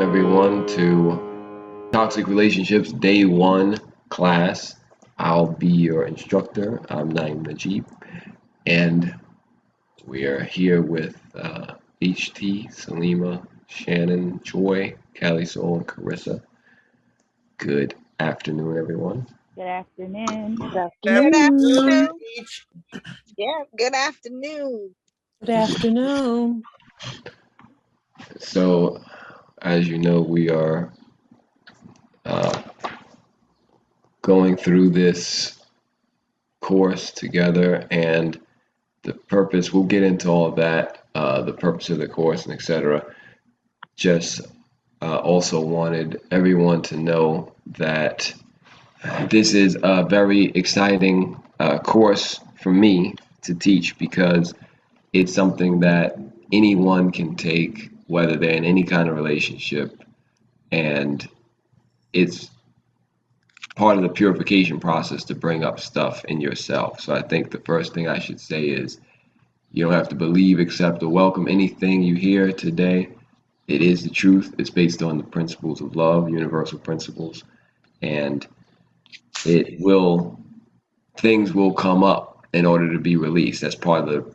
everyone to Toxic Relationships Day 1 class. I'll be your instructor. I'm Na'Im Najieb, and we are here with HT, Salima, Shannon, Joy, Callie Soul, and Carissa. Good afternoon, everyone. Good afternoon. Good afternoon. Each. Yeah, good afternoon. Good afternoon. So, as you know, we are uh, going through this course together, and the purpose, we'll get into all of that, the purpose of the course and etc. Just also wanted everyone to know that this is a very exciting course for me to teach because it's something that anyone can take, whether they're in any kind of relationship, and it's part of the purification process to bring up stuff in yourself. So I think the first thing I should say is you don't have to believe, accept, or welcome anything you hear today. It is the truth. It's based on the principles of love, universal principles, and things will come up in order to be released. That's part of the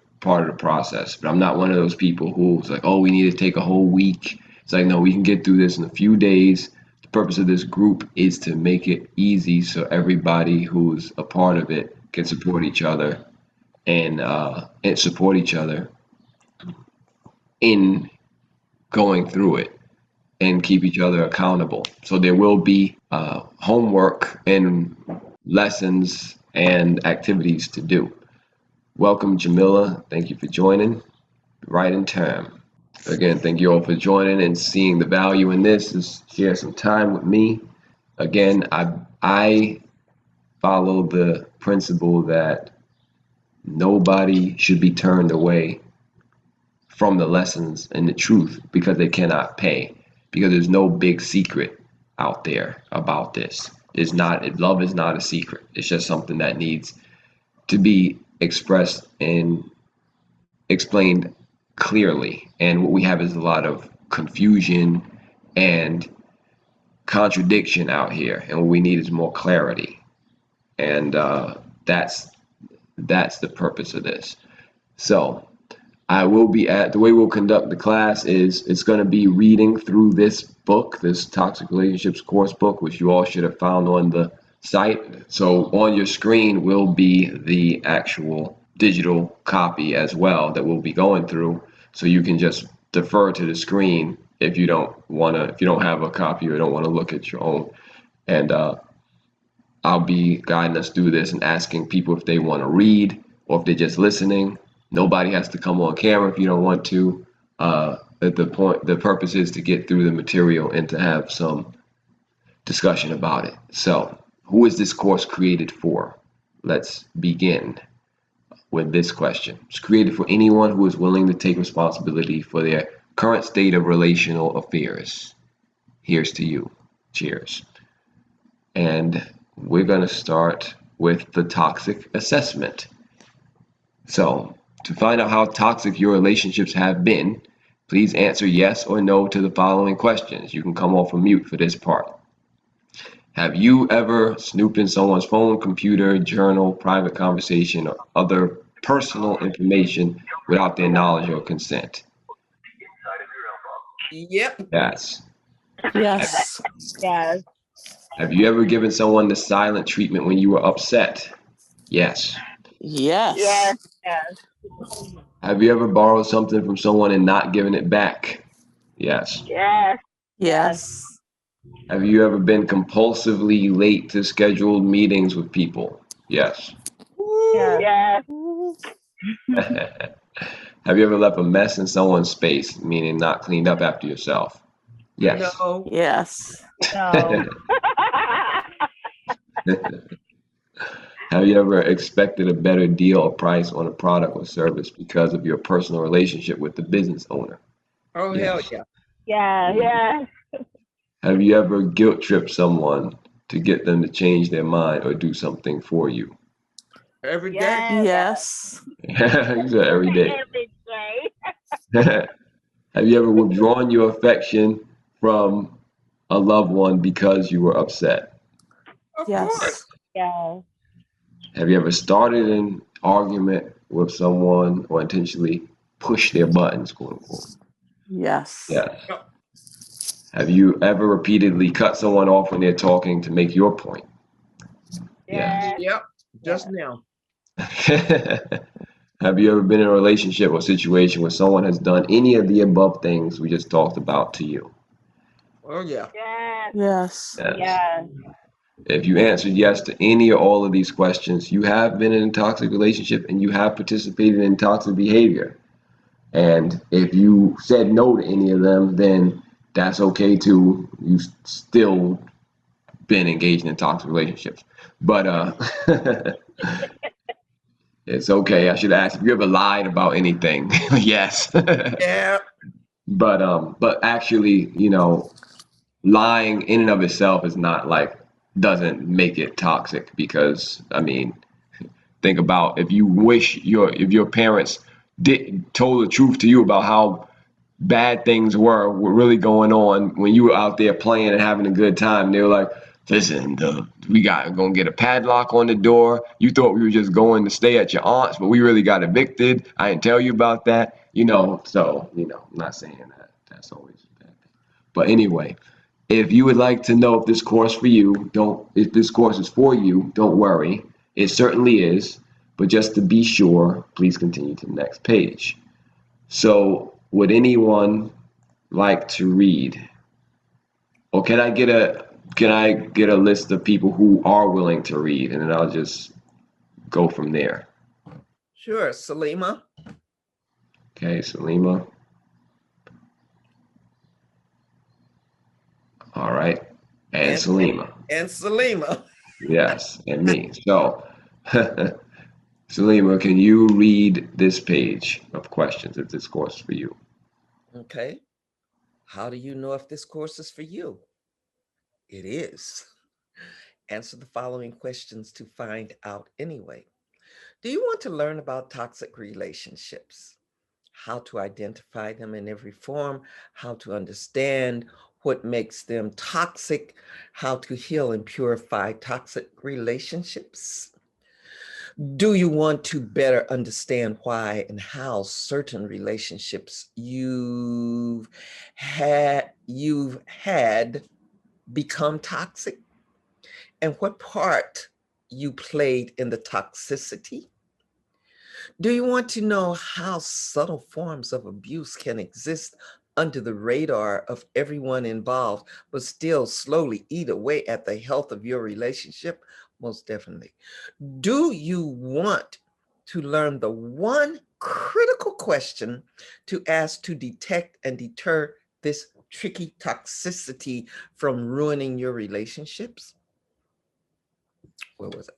process. But I'm not one of those people who's like, oh, we need to take a whole week. It's like, no, we can get through this in a few days. The purpose of this group is to make it easy so everybody who's a part of it can support each other and support each other in going through it and keep each other accountable. So there will be homework and lessons and activities to do. Welcome, Jamila. Thank you for joining. Right in time. Again, thank you all for joining and seeing the value in this. Just share some time with me. Again, I follow the principle that nobody should be turned away from the lessons and the truth because they cannot pay. Because there's no big secret out there about this. Love is not a secret. It's just something that needs to be expressed and explained clearly. And what we have is a lot of confusion and contradiction out here. And what we need is more clarity. And that's the purpose of this. So I will be the way we'll conduct the class is it's going to be reading through this book, this Toxic Relationships course book, which you all should have found on the site. So on your screen will be the actual digital copy as well that we'll be going through. So you can just defer to the screen if you don't have a copy or don't want to look at your own. And I'll be guiding us through this and asking people if they want to read or if they're just listening. Nobody has to come on camera if you don't want to. The purpose is to get through the material and to have some discussion about it. So, who is this course created for? Let's begin with this question. It's created for anyone who is willing to take responsibility for their current state of relational affairs. Here's to you. Cheers. And we're going to start with the toxic assessment. So, to find out how toxic your relationships have been, please answer yes or no to the following questions. You can come off of mute for this part. Have you ever snooped in someone's phone, computer, journal, private conversation, or other personal information without their knowledge or consent? Yep. Yes. Yes. Yes. Have you ever given someone the silent treatment when you were upset? Yes. Yes. Yes. Yes. Have you ever borrowed something from someone and not given it back? Yes. Yes. Yes. Have you ever been compulsively late to scheduled meetings with people? Yes. Yes. Have you ever left a mess in someone's space, meaning not cleaned up after yourself? Yes. No. Yes. No. Have you ever expected a better deal or price on a product or service because of your personal relationship with the business owner? Oh, Yes. hell yeah. Yes. Yes. Have you ever guilt tripped someone to get them to change their mind or do something for you? Every day. Yes. Yes. You said every day. Every day. Have you ever withdrawn your affection from a loved one because you were upset? Of Yes. course. Yes. Have you ever started an argument with someone or intentionally pushed their buttons, quote unquote? Yes. Yes. Yep. Have you ever repeatedly cut someone off when they're talking to make your point? Yes. Yep. Just now. Have you ever been in a relationship or situation where someone has done any of the above things we just talked about to you? Oh yeah. Yes. Yes. Yes. If you answered yes to any or all of these questions, you have been in a toxic relationship and you have participated in toxic behavior. And if you said no to any of them, then that's okay too. You've still been engaged in toxic relationships. But it's okay. I should ask if you ever lied about anything. Yes. Yeah. But actually, lying in and of itself is not like doesn't make it toxic because I mean, think about if your parents told the truth to you about how bad things were really going on when you were out there playing and having a good time. They were like, listen, we gonna get a padlock on the door. You thought we were just going to stay at your aunt's, but we really got evicted. I didn't tell you about that. So I'm not saying that that's always a bad thing. But anyway, if you would like to know if this course if this course is for you, don't worry. It certainly is. But just to be sure, please continue to the next page. So, would anyone like to read? Or can I get a list of people who are willing to read, and then I'll just go from there. Sure. Salima. Okay, Salima. All right. And Salima. And Salima. Yes, and me. So, Salima, can you read this page of questions if this course is for you? Okay. How do you know if this course is for you? It is. Answer the following questions to find out anyway. Do you want to learn about toxic relationships? How to identify them in every form, how to understand what makes them toxic, how to heal and purify toxic relationships? Do you want to better understand why and how certain relationships you've had become toxic, and what part you played in the toxicity? Do you want to know how subtle forms of abuse can exist under the radar of everyone involved, but still slowly eat away at the health of your relationship? Most definitely. Do you want to learn the one critical question to ask to detect and deter this tricky toxicity from ruining your relationships? Where was it?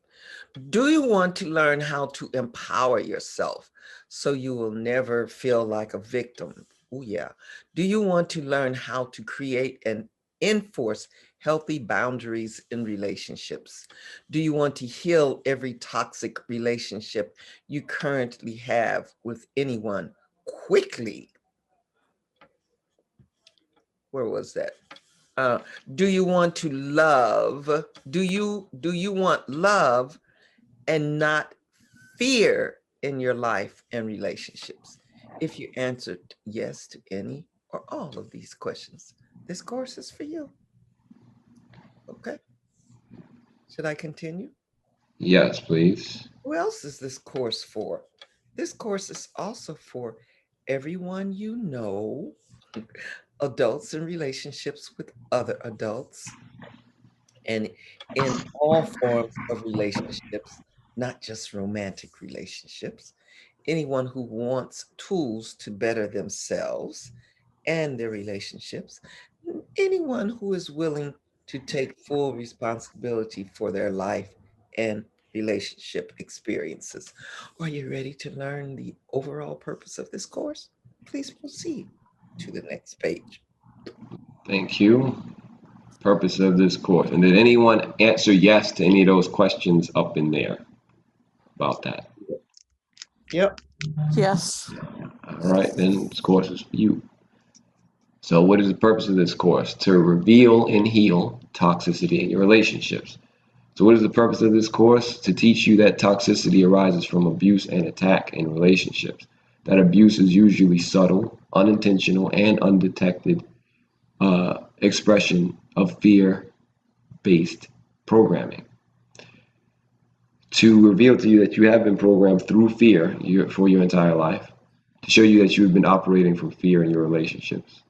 Do you want to learn how to empower yourself so you will never feel like a victim? Oh, yeah. Do you want to learn how to create and enforce healthy boundaries in relationships? Do you want to heal every toxic relationship you currently have with anyone quickly? Where was that? Do you want to love? Do you want love and not fear in your life and relationships? If you answered yes to any or all of these questions, this course is for you. Okay. Should I continue? Yes, please. Who else is this course for? This course is also for everyone you know, adults in relationships with other adults, and in all forms of relationships, not just romantic relationships. Anyone who wants tools to better themselves and their relationships, anyone who is willing to take full responsibility for their life and relationship experiences. Are you ready to learn the overall purpose of this course? Please proceed to the next page. Thank you. Purpose of this course. And did anyone answer yes to any of those questions up in there about that? Yep. Yes. All right, then this course is for you. So what is the purpose of this course? To reveal and heal toxicity in your relationships. So what is the purpose of this course? To teach you that toxicity arises from abuse and attack in relationships. That abuse is usually subtle, unintentional, and undetected expression of fear-based programming. To reveal to you that you have been programmed through fear for your entire life. To show you that you have been operating from fear in your relationships,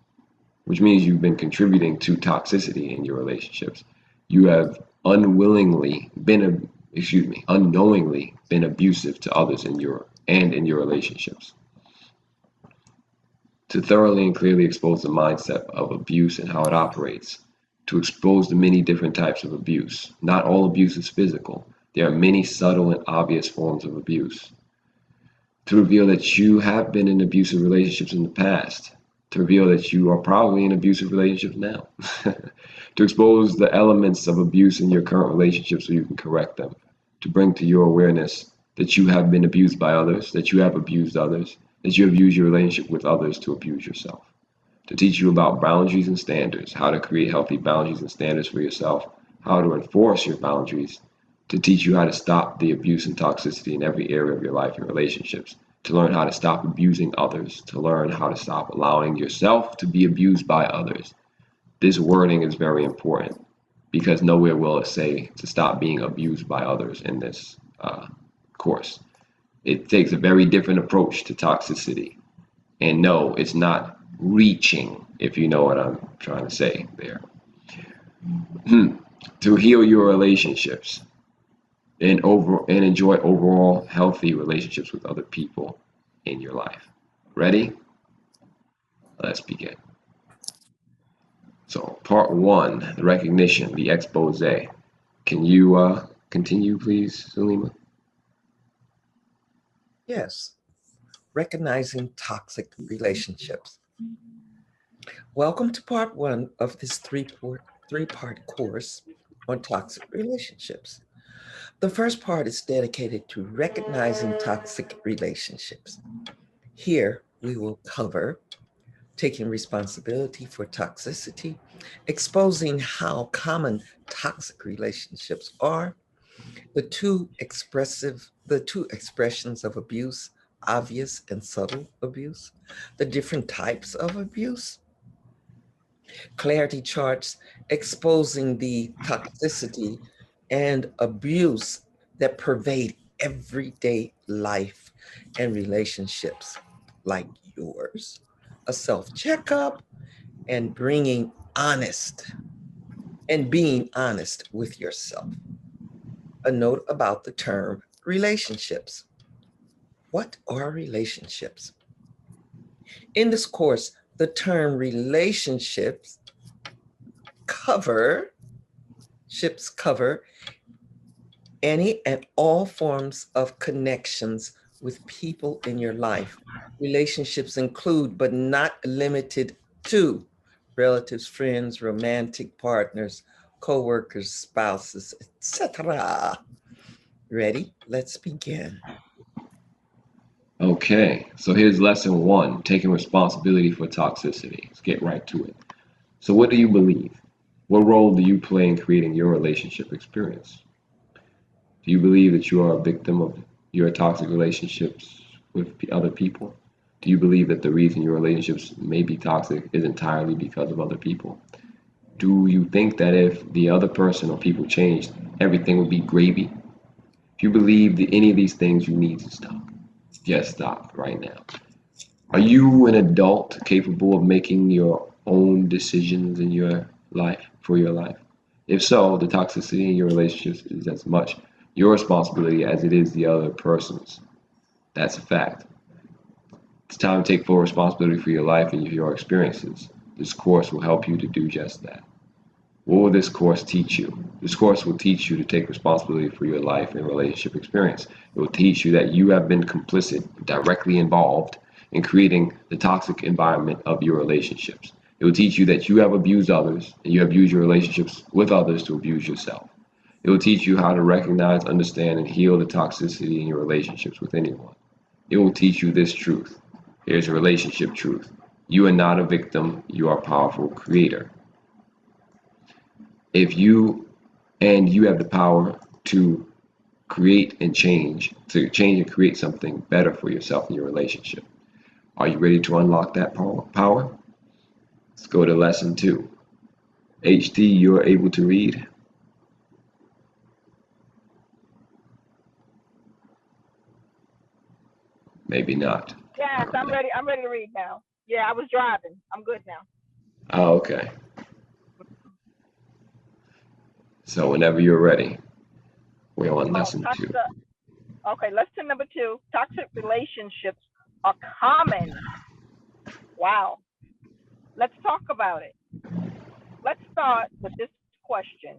which means you've been contributing to toxicity in your relationships. You have unknowingly been abusive to others in your relationships. To thoroughly and clearly expose the mindset of abuse and how it operates. To expose the many different types of abuse. Not all abuse is physical. There are many subtle and obvious forms of abuse. To reveal that you have been in abusive relationships in the past. To reveal that you are probably in abusive relationships now. To expose the elements of abuse in your current relationship so you can correct them. To bring to your awareness that you have been abused by others, that you have abused others, that you have used your relationship with others to abuse yourself. To teach you about boundaries and standards, how to create healthy boundaries and standards for yourself, how to enforce your boundaries, to teach you how to stop the abuse and toxicity in every area of your life and relationships, to learn how to stop abusing others, to learn how to stop allowing yourself to be abused by others. This wording is very important because nowhere will it say to stop being abused by others in this course. It takes a very different approach to toxicity. And no, it's not reaching, if you know what I'm trying to say there. To heal your relationships and enjoy overall healthy relationships with other people in your life. Ready? Let's begin. So part one, the recognition, the expose. Can you continue, please, Salima? Yes. Recognizing toxic relationships. Welcome to part one of this three-part course on toxic relationships. The first part is dedicated to recognizing toxic relationships. Here, we will cover taking responsibility for toxicity, exposing how common toxic relationships are, the two expressions of abuse, obvious and subtle abuse, the different types of abuse, clarity charts exposing the toxicity and abuse that pervade everyday life and relationships like yours, a self-checkup, and being honest with yourself. A note about the term relationships. What are relationships? In this course, the term relationships cover any and all forms of connections with people in your life. Relationships include, but not limited to, relatives, friends, romantic partners, co-workers, spouses, etc. Ready? Let's begin. Okay, so here's lesson one, taking responsibility for toxicity. Let's get right to it. So what do you believe? What role do you play in creating your relationship experience? Do you believe that you are a victim of your toxic relationships with other people? Do you believe that the reason your relationships may be toxic is entirely because of other people? Do you think that if the other person or people changed, everything would be gravy? If you believe that any of these things, you need to stop. Just stop right now. Are you an adult capable of making your own decisions in your life, for your life? If so, the toxicity in your relationships is as much your responsibility as it is the other person's. That's a fact. It's time to take full responsibility for your life and your experiences. This course will help you to do just that. What will this course teach you? This course will teach you to take responsibility for your life and relationship experience. It will teach you that you have been complicit, directly involved in creating the toxic environment of your relationships. It will teach you that you have abused others and you have used your relationships with others to abuse yourself. It will teach you how to recognize, understand, and heal the toxicity in your relationships with anyone. It will teach you this truth. Here's a relationship truth. You are not a victim, you are a powerful creator. If you have the power to create and change, and create something better for yourself in your relationship. Are you ready to unlock that power? Let's go to lesson 2. HT, you're able to read? Maybe not. Yes, I'm ready. I'm ready to read now. Yeah, I was driving. I'm good now. Oh, okay. So whenever you're ready, we're on lesson 2. Okay, lesson number 2. Toxic relationships are common. Wow. Let's talk about it. Let's start with this question.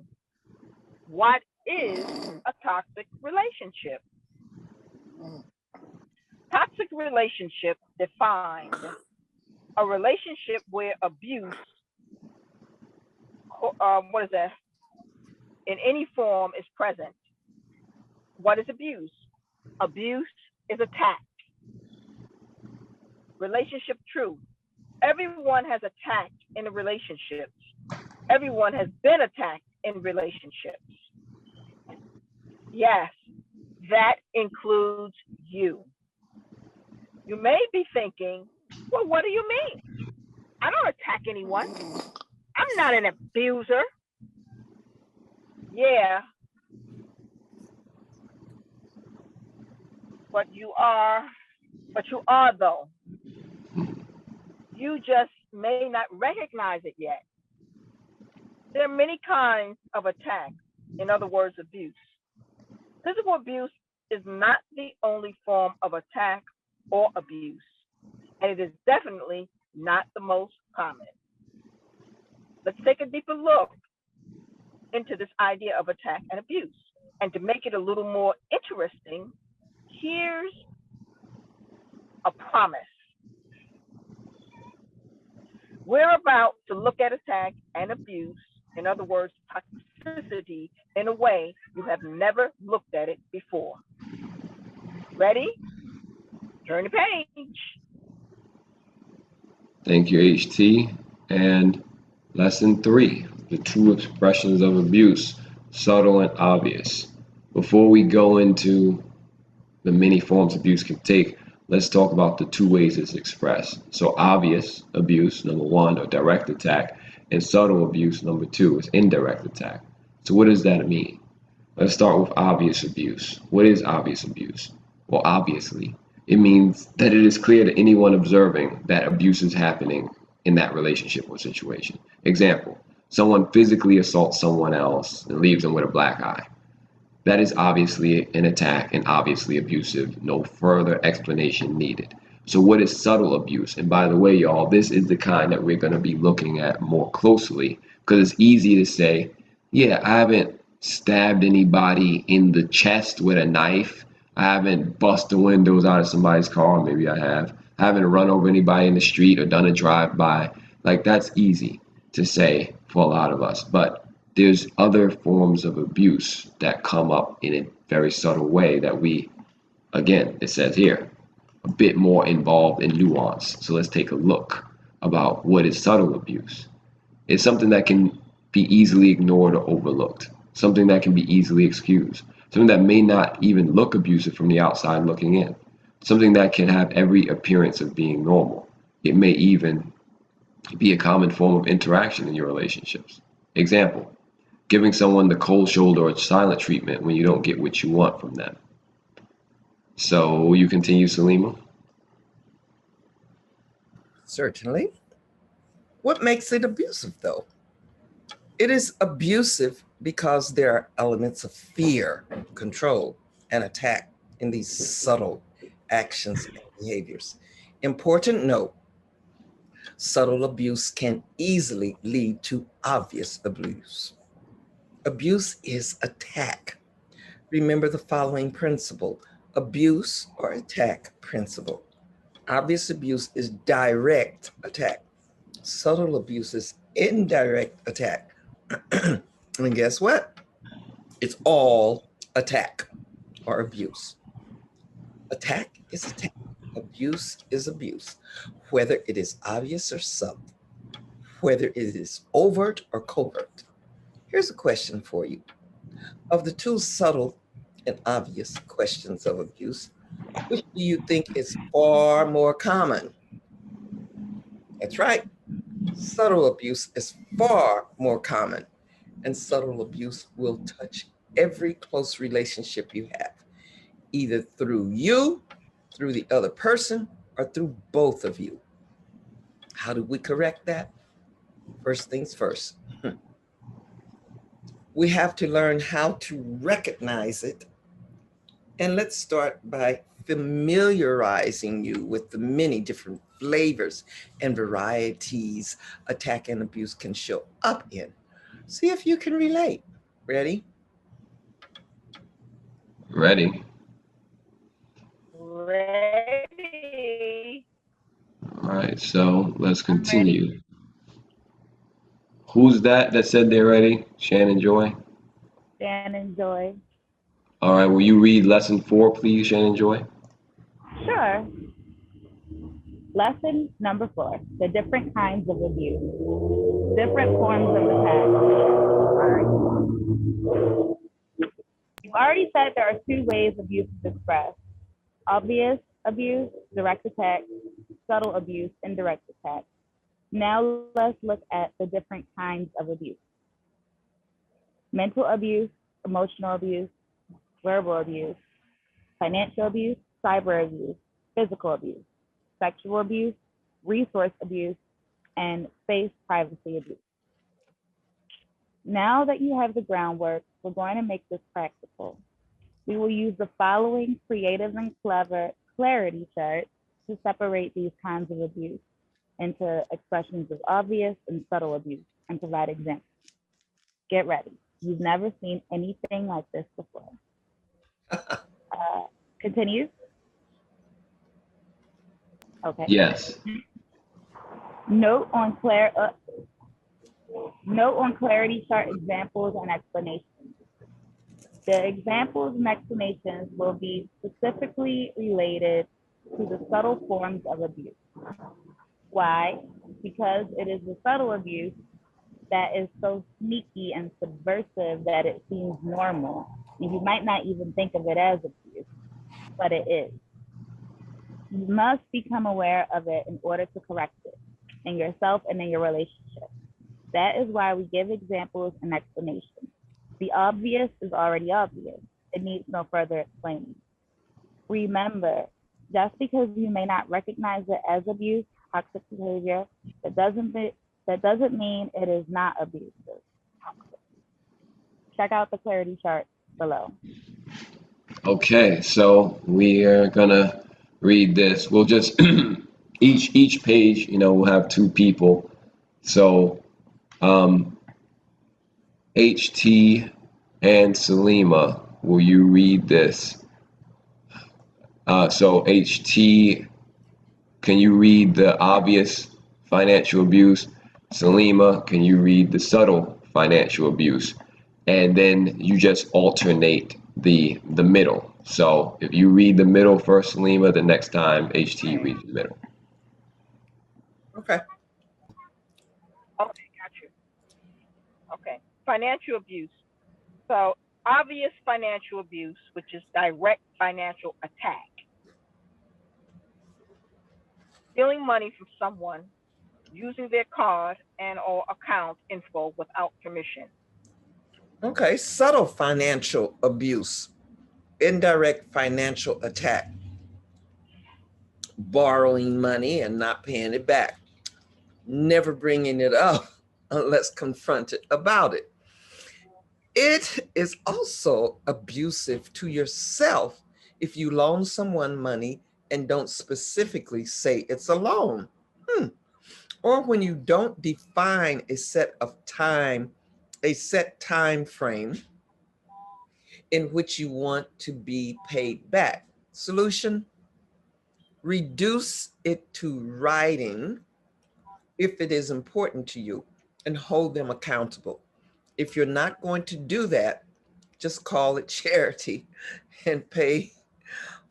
What is a toxic relationship? Toxic relationship defined a relationship where abuse, what is that, in any form is present. What is abuse? Abuse is attack. Relationship truth. Everyone has attacked in a relationship. Everyone has been attacked in relationships. Yes, that includes you. You may be thinking, well, what do you mean? I don't attack anyone. I'm not an abuser. Yeah, but you are though. You just may not recognize it yet. There are many kinds of attack, in other words, abuse. Physical abuse is not the only form of attack or abuse, and it is definitely not the most common. Let's take a deeper look into this idea of attack and abuse. And to make it a little more interesting, here's a promise. We're about to look at attack and abuse, in other words, toxicity, in a way you have never looked at it before. Ready? Turn the page. Thank you, HT. And lesson 3, the true expressions of abuse, subtle and obvious. Before we go into the many forms abuse can take, let's talk about the 2 ways it's expressed. So obvious abuse, number 1, or direct attack, and subtle abuse, number 2, is indirect attack. So what does that mean? Let's start with obvious abuse. What is obvious abuse? Well, obviously, it means that it is clear to anyone observing that abuse is happening in that relationship or situation. Example, someone physically assaults someone else and leaves them with a black eye. That is obviously an attack and obviously abusive. No further explanation needed. So what is subtle abuse? And by the way, y'all, this is the kind that we're going to be looking at more closely, because it's easy to say, yeah, I haven't stabbed anybody in the chest with a knife. I haven't busted the windows out of somebody's car. Maybe I have. I haven't run over anybody in the street or done a drive-by. Like, that's easy to say for a lot of us. But there's other forms of abuse that come up in a very subtle way that we, again, it says here, a bit more involved in nuance. So let's take a look about what is subtle abuse. It's something that can be easily ignored or overlooked, something that can be easily excused, something that may not even look abusive from the outside looking in, something that can have every appearance of being normal. It may even be a common form of interaction in your relationships. Example, giving someone the cold shoulder or silent treatment when you don't get what you want from them. So will you continue, Salima? Certainly. What makes it abusive, though? It is abusive because there are elements of fear, control, and attack in these subtle actions and behaviors. Important note, subtle abuse can easily lead to obvious abuse. Abuse is attack. Remember the following principle: abuse or attack principle. Obvious abuse is direct attack. Subtle abuse is indirect attack. And guess what? It's all attack or abuse. Attack is attack. Abuse is abuse, whether it is obvious or subtle, whether it is overt or covert. Here's a question for you. Of the two subtle and obvious questions of abuse, which do you think is far more common? That's right. Subtle abuse is far more common, and subtle abuse will touch every close relationship you have, either through you, through the other person, or through both of you. How do we correct that? First things first. We have to learn how to recognize it. And let's start by familiarizing you with the many different flavors and varieties attack and abuse can show up in. See if you can relate. Ready? Ready? Ready. All right, so let's I'm ready. continue. Who's that said they're ready? Shannon Joy? Shannon Joy. All right, will you read lesson 4, please, Shannon Joy? Sure. Lesson number 4, the different kinds of abuse, different forms of attack. You've already said there are 2 ways abuse is expressed: obvious abuse, direct attack; subtle abuse, indirect attack. Now let's look at the different kinds of abuse: mental abuse, emotional abuse, verbal abuse, financial abuse, cyber abuse, physical abuse, sexual abuse, resource abuse, and space privacy abuse. Now that you have the groundwork, we're going to make this practical. We will use the following creative and clever clarity chart to separate these kinds of abuse into expressions of obvious and subtle abuse and provide examples. Get ready. You've never seen anything like this before. Continue. Okay. Yes. Note on clarity chart examples and explanations. The examples and explanations will be specifically related to the subtle forms of abuse. Why? Because it is the subtle abuse that is so sneaky and subversive that it seems normal. And you might not even think of it as abuse, but it is. You must become aware of it in order to correct it in yourself and in your relationship. That is why we give examples and explanations. The obvious is already obvious. It needs no further explaining. Remember, just because you may not recognize it as abuse, toxic behavior, that doesn't mean it is not abusive. Check out the clarity chart below. Okay, so we are gonna read this. We'll just each page, we'll have 2 people. So HT and Salima, will you read this? So HT, can you read the obvious financial abuse? Salima, can you read the subtle financial abuse? And then you just alternate the middle. So if you read the middle first, Salima, the next time HT reads the middle. Okay. Okay, got you. Okay, financial abuse. So obvious financial abuse, which is direct financial attack. Stealing money from someone, using their card and or account info without permission. Okay, subtle financial abuse, indirect financial attack, borrowing money and not paying it back, never bringing it up unless confronted about it. It is also abusive to yourself if you loan someone money and don't specifically say it's a loan. Or when you don't define a set time frame in which you want to be paid back. Solution: reduce it to writing if it is important to you and hold them accountable. If you're not going to do that, just call it charity and pay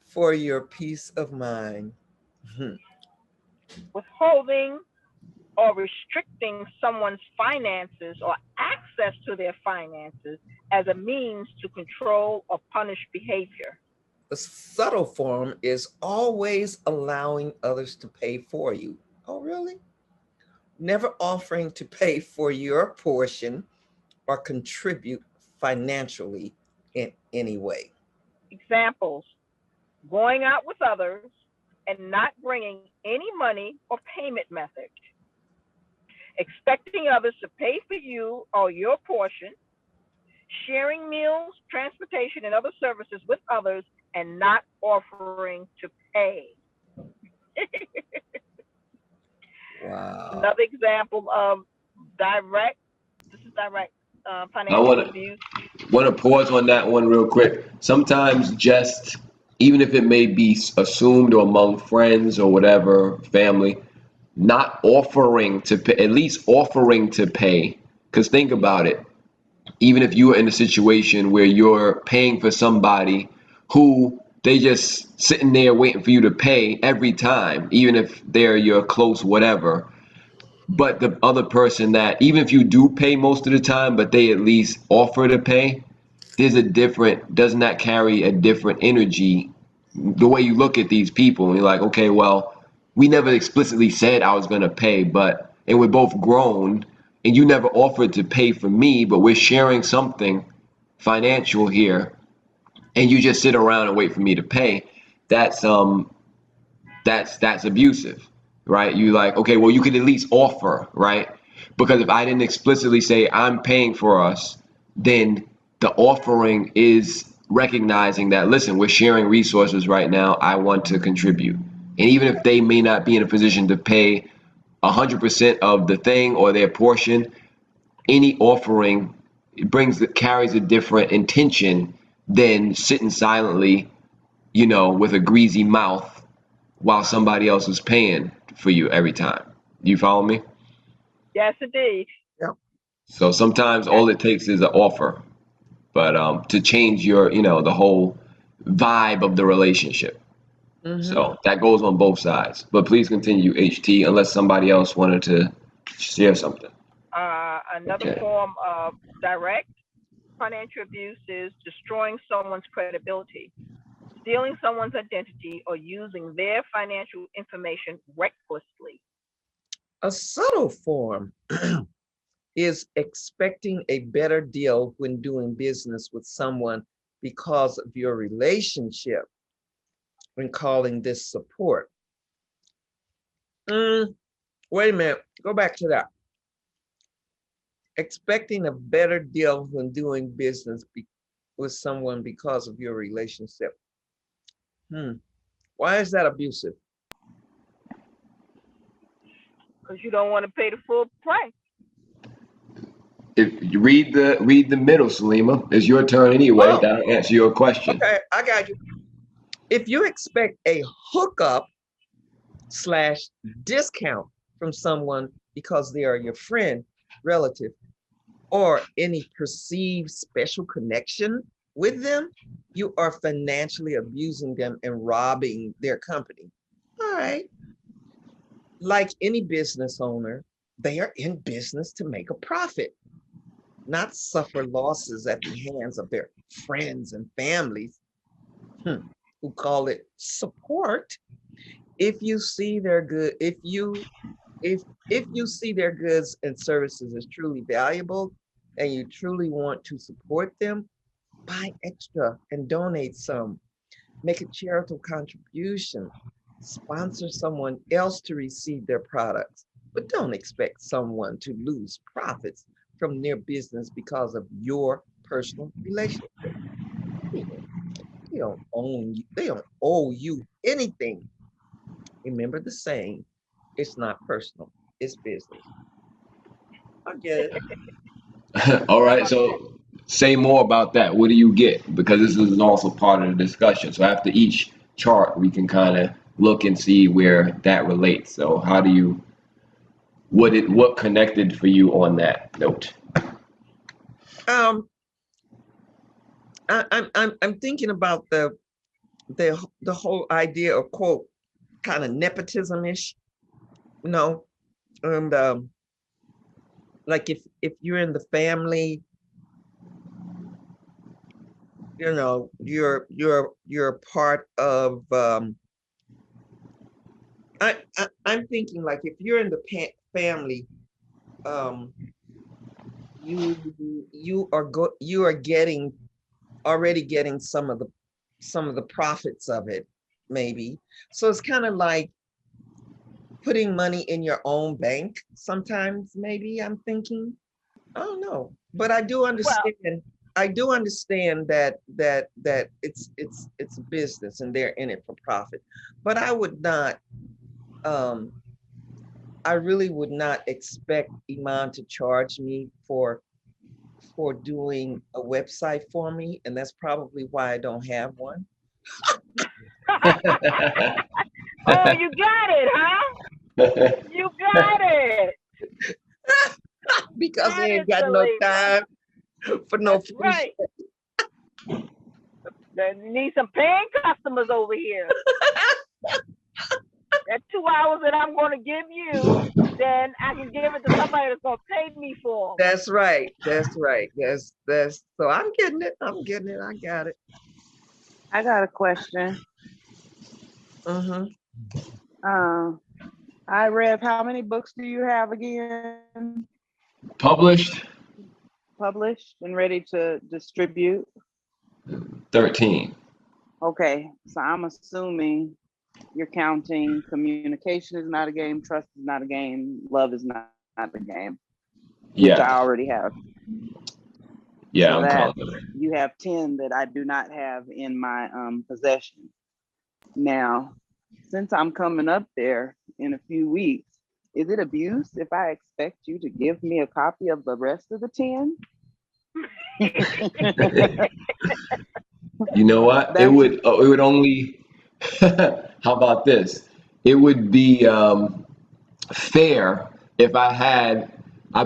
for your peace of mind. Hmm. Withholding or restricting someone's finances or access to their finances as a means to control or punish behavior. The subtle form is always allowing others to pay for you. Oh, really? Never offering to pay for your portion or contribute financially in any way. Examples: going out with others and not bringing any money or payment method, expecting others to pay for you or your portion, sharing meals, transportation, and other services with others and not offering to pay. Wow. Another example of direct, this is direct I financial want abuse. to pause on that one real quick. Sometimes just, even if it may be assumed or among friends or whatever, family, not offering to pay, at least offering to pay. Because think about it. Even if you are in a situation where you're paying for somebody who they just sitting there waiting for you to pay every time, even if they're your close whatever, but the other person that, even if you do pay most of the time, but they at least offer to pay, there's a different, doesn't that carry a different energy? The way you look at these people, and you're like, okay, well, we never explicitly said I was going to pay, but, and we're both grown, and you never offered to pay for me, but we're sharing something financial here, and you just sit around and wait for me to pay. That's that's abusive, right? You like, okay, well, you could at least offer, right? Because if I didn't explicitly say I'm paying for us, then the offering is recognizing that, listen, we're sharing resources right now. I want to contribute. And even if they may not be in a position to pay 100% of the thing or their portion, any offering carries a different intention than sitting silently, with a greasy mouth while somebody else is paying for you every time. You follow me? Yes, indeed. Yeah. So sometimes Yes. all it takes is an offer, but to change your, the whole vibe of the relationship. Mm-hmm. So that goes on both sides. But please continue, HT, unless somebody else wanted to share something. Another Okay. form of direct financial abuse is destroying someone's credibility, stealing someone's identity, or using their financial information recklessly. A subtle form is expecting a better deal when doing business with someone because of your relationship and calling this support. Wait a minute, go back to that. Expecting a better deal when doing business with someone because of your relationship. Why is that abusive? Because you don't want to pay the full price. If you read the middle, Salima, it's your turn anyway. Oh, That'll answer your question. okay, I got you. If you expect a hookup slash discount from someone because they are your friend, relative, or any perceived special connection with them, you are financially abusing them and robbing their company. All right. Like any business owner, they are in business to make a profit, not suffer losses at the hands of their friends and families who call it support. If you see their good, if you see their goods and services as truly valuable and you truly want to support them, buy extra and donate some. Make a charitable contribution. Sponsor someone else to receive their products. But don't expect someone to lose profits from their business because of your personal relationship. They don't own you. They don't owe you anything. Remember the saying, it's not personal, it's business. I get it. All How right, about that? so say more about that. What do you get? Because this is also part of the discussion. So after each chart, we can kind of look and see where that relates. So how do you, what connected for you on that note? Um, I'm thinking about the whole idea of quote kind of nepotism-ish, you know, and like if you're in the family, you know, you're part of I'm thinking like if you're in the family, you are getting already getting some of the profits of it, maybe. So it's kind of like putting money in your own bank sometimes, maybe. I'm thinking, I don't know, but I do Well, understand. I do understand that it's a business and they're in it for profit. But I would not, I really would not expect Iman to charge me for doing a website for me, and that's probably why I don't have one. oh, you got it, huh? You got it. Because he Got ain't it, got no Zalima. time for no That's free right. Then you need some paying customers over here. That 2 hours that I'm going to give you, then I can give it to somebody that's going to pay me for them. That's right. That's right. That's so I'm getting it. I'm getting it. I got it. I got a question. Mm-hmm. I read, how many books do you have again? Published Published and ready to distribute? 13. Okay, so I'm assuming you're counting communication is not a game, trust is not a game, love is not a game, which I Yeah. already have. Yeah, So I'm that confident. you have 10 that I do not have in my possession. Now, since I'm coming up there in a few weeks, is it abuse if I expect you to give me a copy of the rest of the 10? You know what? It That's would only how about this? It would be fair if I'd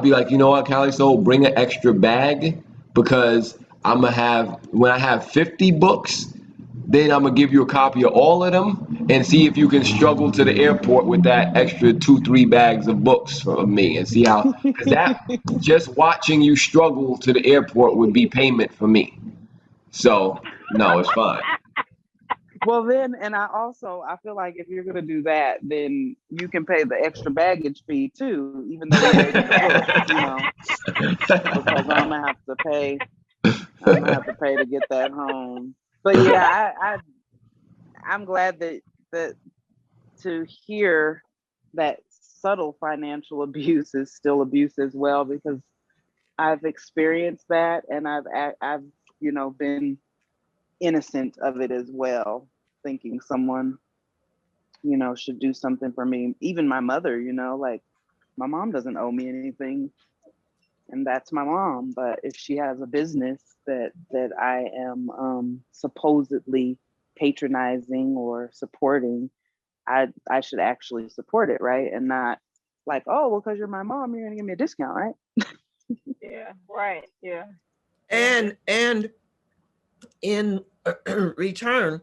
be like, you know what, Callie, so bring an extra bag because I'm gonna have when I have 50 books, then I'm gonna give you a copy of all of them and see if you can struggle to the airport with that extra 2, 3 bags of books from me and see how, because that just watching you struggle to the airport would be payment for me. So no, it's fine. well then, and I feel like if you're gonna do that, then you can pay the extra baggage fee too, even though it may be the book, because I'm gonna have to pay to get that home. But yeah, I'm glad that to hear that subtle financial abuse is still abuse as well, because I've experienced that and I've been innocent of it as well, thinking someone should do something for me. Even my mother, like my mom doesn't owe me anything, and that's my mom. But if she has a business that I am supposedly patronizing or supporting, I should actually support it, right? And not like, oh, well, because you're my mom, you're gonna give me a discount, right? Yeah, right. Yeah. And in return,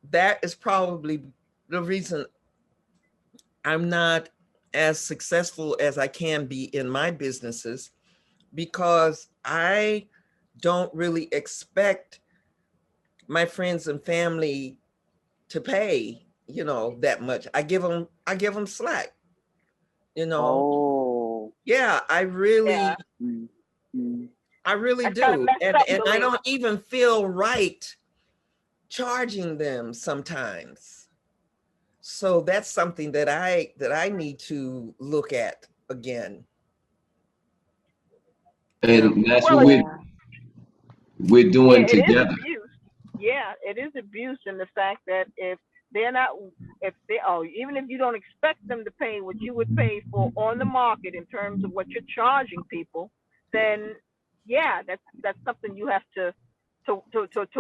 that is probably the reason I'm not as successful as I can be in my businesses, because I don't really expect my friends and family to pay, that much. I give them slack, Oh. Yeah, I Yeah. really That's kind of do. messed And up, I Zalima. don't even feel right charging them sometimes. So that's something that I need to look at again. And that's what Well, we're yeah, doing it is together. abuse. Yeah, it is abuse in the fact that they're not, if they, oh, even if you don't expect them to pay what you would pay for on the market in terms of what you're charging people, then yeah, that's something you have to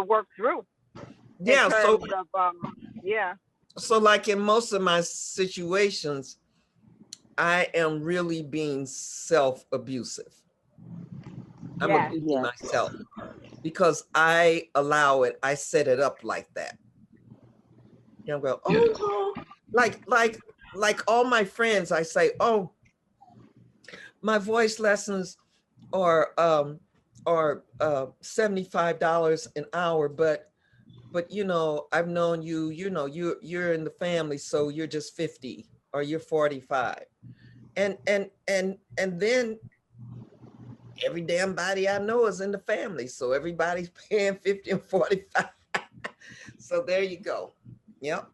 work through in Yeah, terms of yeah. so like in most of my situations, I am really being self-abusive. I'm Yes. abusing Yes. myself because I allow it. I set it up like that. You know, go, Yeah. oh, like all my friends, I say, oh, my voice lessons are $75 an hour, but you know, I've known you, you know, you're in the family, so you're just 50 or you're 45. And then every damn body I know is in the family. So everybody's paying 50 and 45. So there you go. Yep.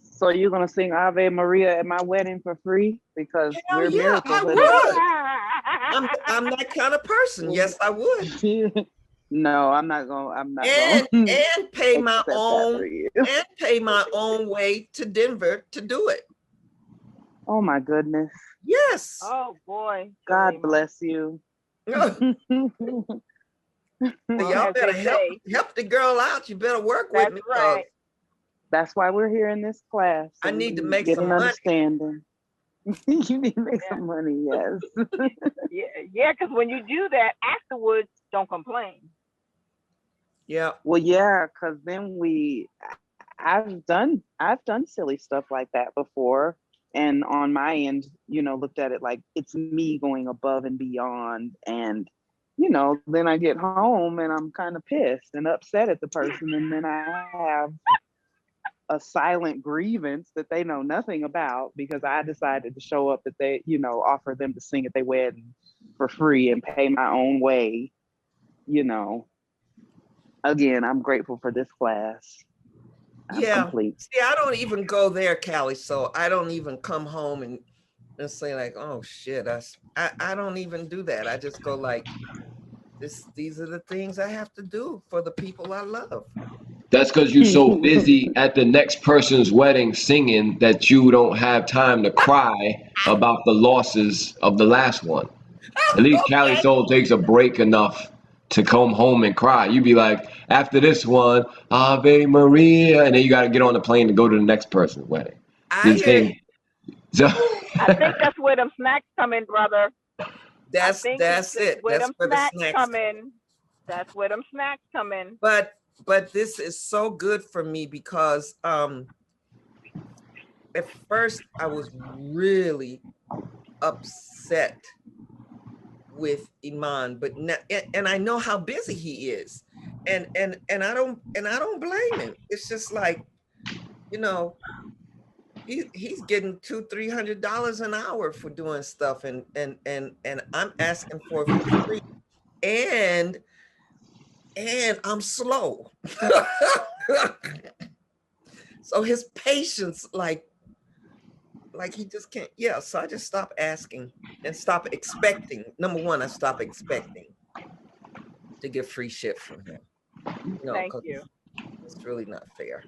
So you're gonna sing Ave Maria at my wedding for free because Hell we're yeah, miracles. I would. I'm that kind of person. Yes, I would. No, I'm not gonna. I'm not And gonna pay my accept that own for you. and pay my own way to Denver to do it. Oh my goodness. Yes. Oh boy. God bless you. So Well, y'all as better they help say, the girl out. You better work with that's me. right. That's why we're here in this class. So I we need to can make get some an money. understanding. You need to make Yeah. some money, yes. Yeah, because when you do that afterwards, don't complain. Yeah. Well, yeah, because then I've done silly stuff like that before. And on my end, you know, looked at it like it's me going above and beyond. And, you know, then I get home and I'm kind of pissed and upset at the person. And then I have a silent grievance that they know nothing about because I decided to show up that they, you know, offer them to sing at their wedding for free and pay my own way, you know. Again, I'm grateful for this class. I'm complete. See, I don't even go there, Callie. So I don't even come home and say like, oh shit, I don't even do that. I just go like, these are the things I have to do for the people I love. That's because you're so busy at the next person's wedding singing that you don't have time to cry about the losses of the last one. At least Callie Okay. Soul takes a break enough to come home and cry. You be like, after this one, Ave Maria, and then you got to get on the plane to go to the next person's wedding. I You hear think? So I think that's where them snacks come in, brother. that's it. Where that's them where the snacks snacks come in. That's where them snacks come in. But this is so good for me because at first I was really upset with Iman, but now, and I know how busy he is, and I don't blame him. It's just like, you know, he's getting $200-300 an hour for doing stuff, and I'm asking for it for free, and I'm slow. So his patience, like he just can't. Yeah, so I just stop asking and stop expecting. Number one, I stop expecting to get free shit from him. You know, Thank you. It's really not fair.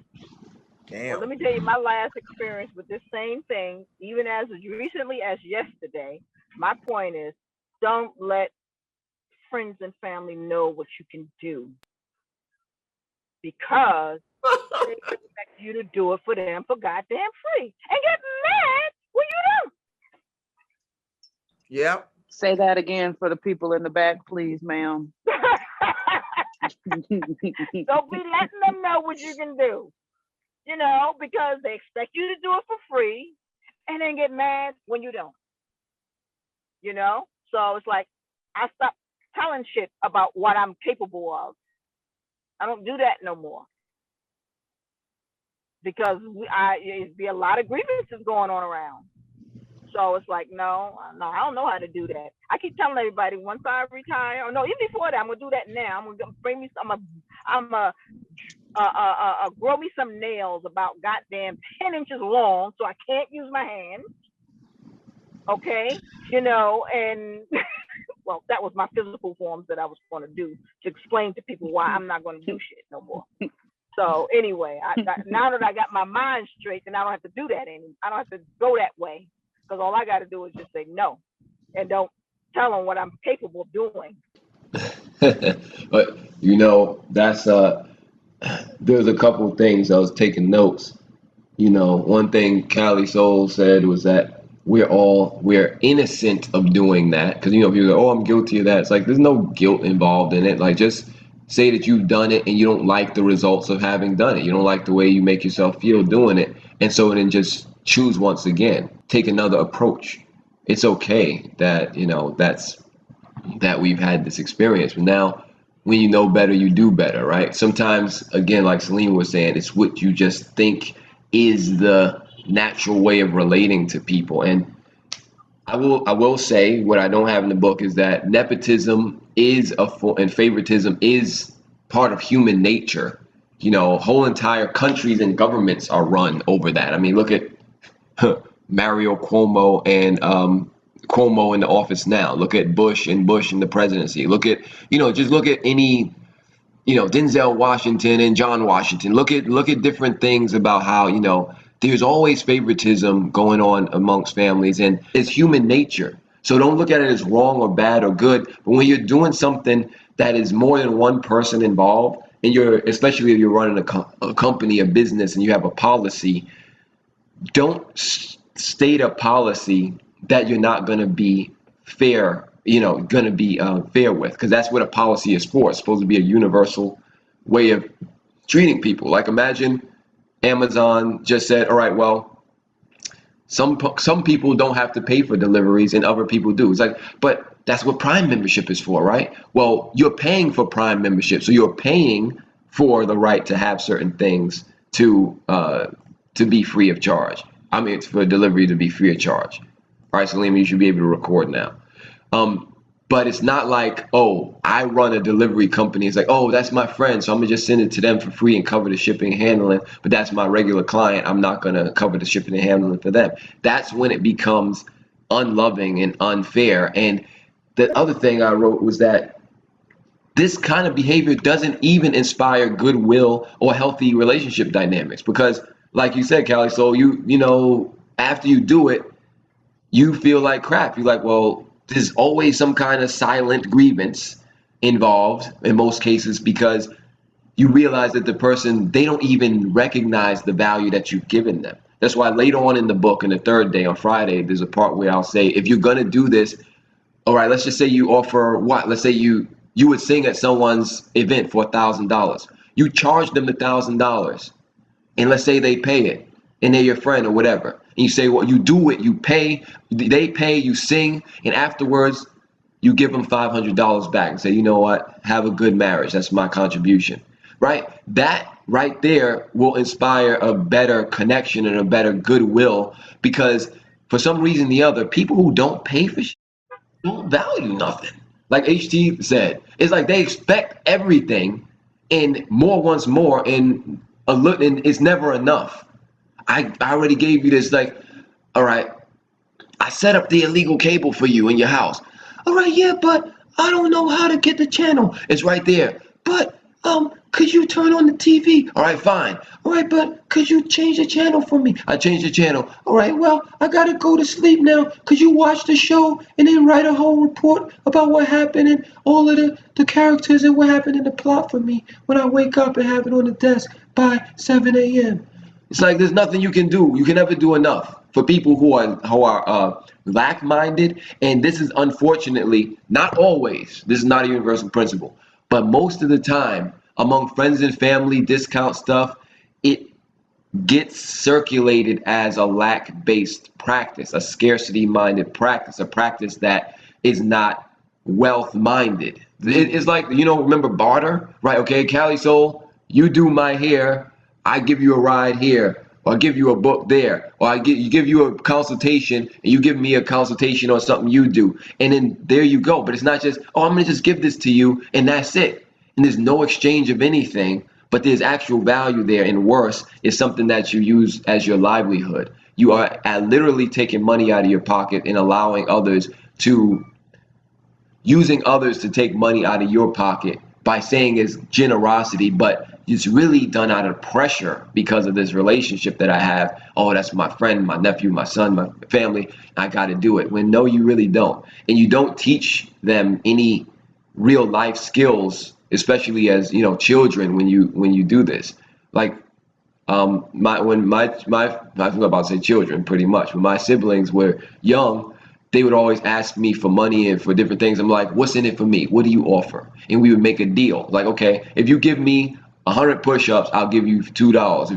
Damn. Well, let me tell you my last experience with this same thing, even as recently as yesterday. My point is, don't let friends and family know what you can do, because they expect you to do it for them for goddamn free and get mad when you don't. Yep. Say that again for the people in the back, please, ma'am. Don't be letting them know what you can do, you know, because they expect you to do it for free and then get mad when you don't, you know? So it's like, I stopped telling shit about what I'm capable of. I don't do that no more, because it'd be a lot of grievances going on around. So it's like, no, I don't know how to do that. I keep telling everybody, once I retire, or no, even before that, I'm gonna do that now. I'm gonna bring me some. I'm a grow me some nails about goddamn 10 inches long, so I can't use my hands. Okay, you know, and well, that was my physical forms that I was going to do to explain to people why I'm not going to do shit no more. So anyway, now that I got my mind straight, then I don't have to do that anymore. I don't have to go that way, because all I got to do is just say no, and don't tell them what I'm capable of doing. But you know, that's there's a couple things I was taking notes. You know, one thing Callie Soul said was that we're innocent of doing that, because you know, people go, oh, I'm guilty of that. It's like there's no guilt involved in it. Like, just say that you've done it and you don't like the results of having done it. You don't like the way you make yourself feel doing it. And so then just choose once again, take another approach. It's okay that, that we've had this experience. But now when you know better, you do better, right? Sometimes, again, like Selena was saying, it's what you just think is the natural way of relating to people. And I will say what I don't have in the book is that nepotism is and favoritism is part of human nature. Whole entire countries and governments are run over that. I mean, look at Mario Cuomo and Cuomo in the office now. Look at Bush in the presidency. Look at, just look at any, Denzel Washington and John Washington. Look at different things about how, there's always favoritism going on amongst families, and it's human nature. So don't look at it as wrong or bad or good. But when you're doing something that is more than one person involved, and especially if you're running a company, a business, and you have a policy, don't state a policy that you're not going to be fair, fair with, because that's what a policy is for. It's supposed to be a universal way of treating people. Like, imagine Amazon just said, all right, well, some people don't have to pay for deliveries and other people do. It's like, but that's what Prime membership is for, right? Well, you're paying for Prime membership, so you're paying for the right to have certain things to be free of charge. I mean, for delivery to be free of charge. All right, Salima, you should be able to record now. But it's not like, oh, I run a delivery company. It's like, oh, that's my friend, so I'm gonna just send it to them for free and cover the shipping and handling. But that's my regular client. I'm not gonna cover the shipping and handling for them. That's when it becomes unloving and unfair. And the other thing I wrote was that this kind of behavior doesn't even inspire goodwill or healthy relationship dynamics, because, like you said, Callie, so after you do it, you feel like crap. You're like, well, there's always some kind of silent grievance involved in most cases, because you realize that the person, they don't even recognize the value that you've given them. That's why later on in the book, in the third day on Friday, there's a part where I'll say, if you're gonna do this, all right, let's just say you offer what? Let's say you would sing at someone's event for $1,000. You charge them the $1,000, and let's say they pay it, and they're your friend or whatever. And you say, well, you do it, you pay, they pay, you sing, and afterwards you give them $500 back and say, you know what, have a good marriage. That's my contribution, right? That right there will inspire a better connection and a better goodwill, because for some reason or the other, people who don't pay for shit don't value nothing. Like HT said, it's like they expect everything and more wants more, and it's never enough. I already gave you this, like, all right, I set up the illegal cable for you in your house. All right, yeah, but I don't know how to get the channel. It's right there. But could you turn on the TV? All right, fine. All right, but could you change the channel for me? I changed the channel. All right, well, I gotta go to sleep now. Could you watch the show and then write a whole report about what happened and all of the characters and what happened in the plot for me when I wake up and have it on the desk by 7 a.m.? It's like there's nothing you can do. You can never do enough for people who are lack-minded. And this is unfortunately not always. This is not a universal principle, but most of the time among friends and family, discount stuff, it gets circulated as a lack-based practice, a scarcity-minded practice, a practice that is not wealth-minded. It's like, remember barter, right? Okay, Callie Soul, you do my hair, I give you a ride here, or I give you a book there, or you give you a consultation, and you give me a consultation on something you do, and then there you go. But it's not just, oh, I'm gonna just give this to you, and that's it. And there's no exchange of anything, but there's actual value there, and worse, is something that you use as your livelihood. You are literally taking money out of your pocket and using others to take money out of your pocket by saying it's generosity, but it's really done out of pressure because of this relationship that I have. Oh, that's my friend, my nephew, my son, my family. I got to do it. When no, you really don't. And you don't teach them any real life skills, especially as children, when you do this. Like I was about to say children, pretty much. When my siblings were young, they would always ask me for money and for different things. I'm like, what's in it for me? What do you offer? And we would make a deal. Like, okay, if you give me 100 push-ups, I'll give you $2.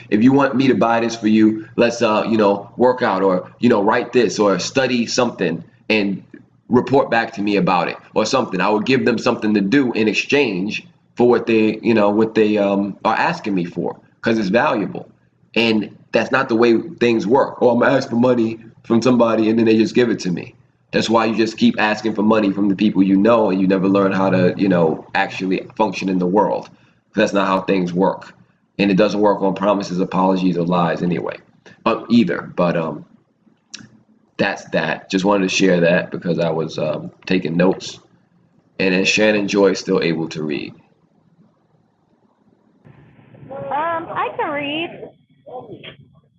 If you want me to buy this for you, let's, work out, or, write this or study something and report back to me about it or something. I would give them something to do in exchange for what they are asking me for, because it's valuable. And that's not the way things work. Oh, I'm gonna ask for money from somebody and then they just give it to me. That's why you just keep asking for money from the people you know, and you never learn how to, actually function in the world. That's not how things work. And it doesn't work on promises, apologies, or lies anyway. Either. But that's that. Just wanted to share that because I was taking notes. And then Shannon Joy is still able to read. I can read.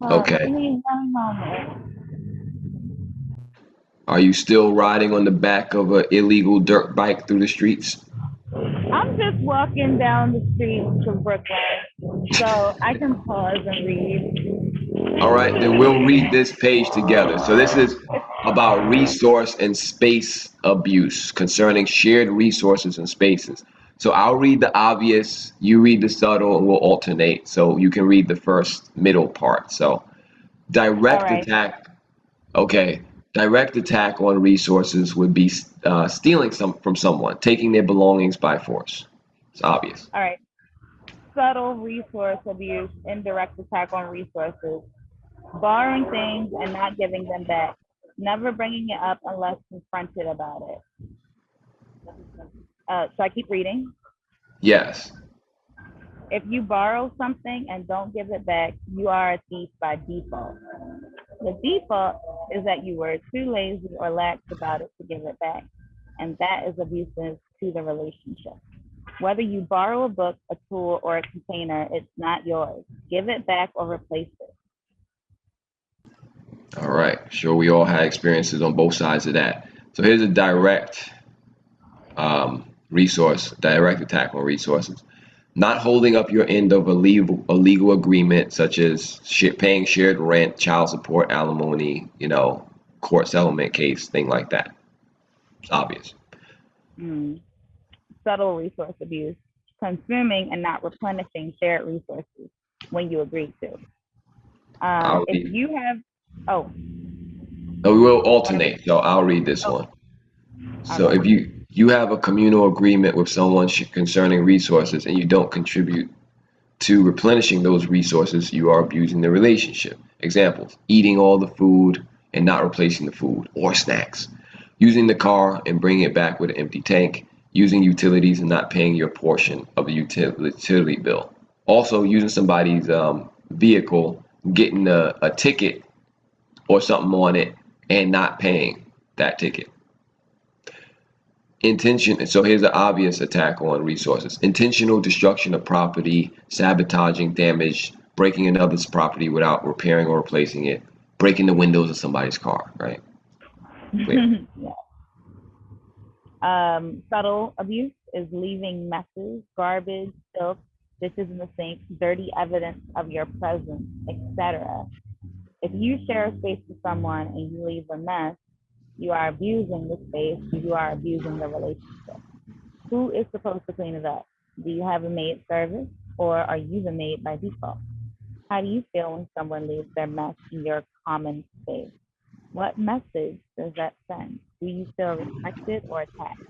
Okay. Give me one moment. Are you still riding on the back of an illegal dirt bike through the streets? I'm just walking down the street to Brooklyn, so I can pause and read. All right, then we'll read this page together. So this is about resource and space abuse concerning shared resources and spaces. So I'll read the obvious, you read the subtle, and we'll alternate. So you can read the first middle part. So direct All right. attack. Okay, direct attack on resources would be stealing from someone, taking their belongings by force. It's obvious. All right. Subtle resource abuse, indirect attack on resources, borrowing things and not giving them back, never bringing it up unless confronted about it. So I keep reading. Yes. If you borrow something and don't give it back, you are a thief by default. The default is that you were too lazy or lax about it to give it back, and that is abusive to the relationship. Whether you borrow a book, a tool, or a container, it's not yours. Give it back or replace it. All right. Sure, we all had experiences on both sides of that. So here's a direct direct attack on resources. Not holding up your end of a legal agreement, such as paying shared rent, child support, alimony, court settlement case, thing like that. It's obvious. Subtle resource abuse, consuming and not replenishing shared resources when you agree to. If you have, we will alternate. So I'll read this one. So if you have a communal agreement with someone concerning resources and you don't contribute to replenishing those resources, you are abusing the relationship. Examples: eating all the food and not replacing the food or snacks, using the car and bringing it back with an empty tank, using utilities and not paying your portion of the utility bill. Also, using somebody's vehicle, getting a ticket or something on it and not paying that ticket. So here's an obvious attack on resources: intentional destruction of property, sabotaging, damage, breaking another's property without repairing or replacing it, breaking the windows of somebody's car, right? Yeah. Subtle abuse is leaving messes, garbage, filth, dishes in the sink, dirty evidence of your presence, etc. If you share a space with someone and you leave a mess, you are abusing the space, you are abusing the relationship. Who is supposed to clean it up? Do you have a maid service, or are you the maid by default? How do you feel when someone leaves their mess in your common space? What message does that send? Do you feel respected or attacked?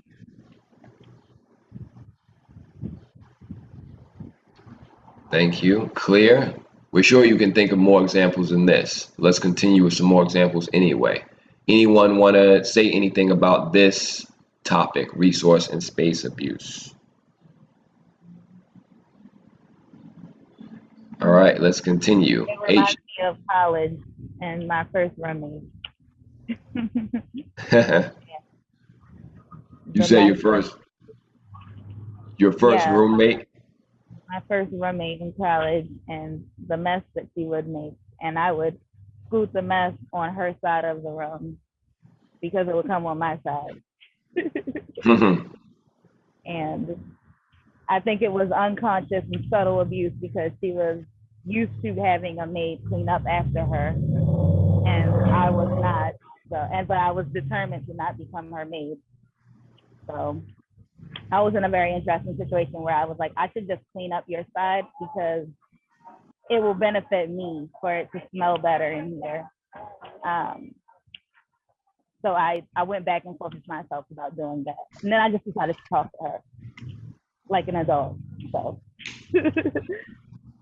Thank you. Clear? We're sure you can think of more examples than this. Let's continue with some more examples anyway. Anyone want to say anything about this topic, resource and space abuse? All right, let's continue. It reminds me of college and my first roommate. You say your first roommate? My first roommate in college, and the mess that she would make, and I would scoot the mess on her side of the room because it would come on my side. And I think it was unconscious and subtle abuse because she was used to having a maid clean up after her, and I was not. So, but I was determined to not become her maid. So I was in a very interesting situation where I was like, I should just clean up your side because it will benefit me for it to smell better in here. So I went back and forth with myself about doing that. And then I just decided to talk to her like an adult. So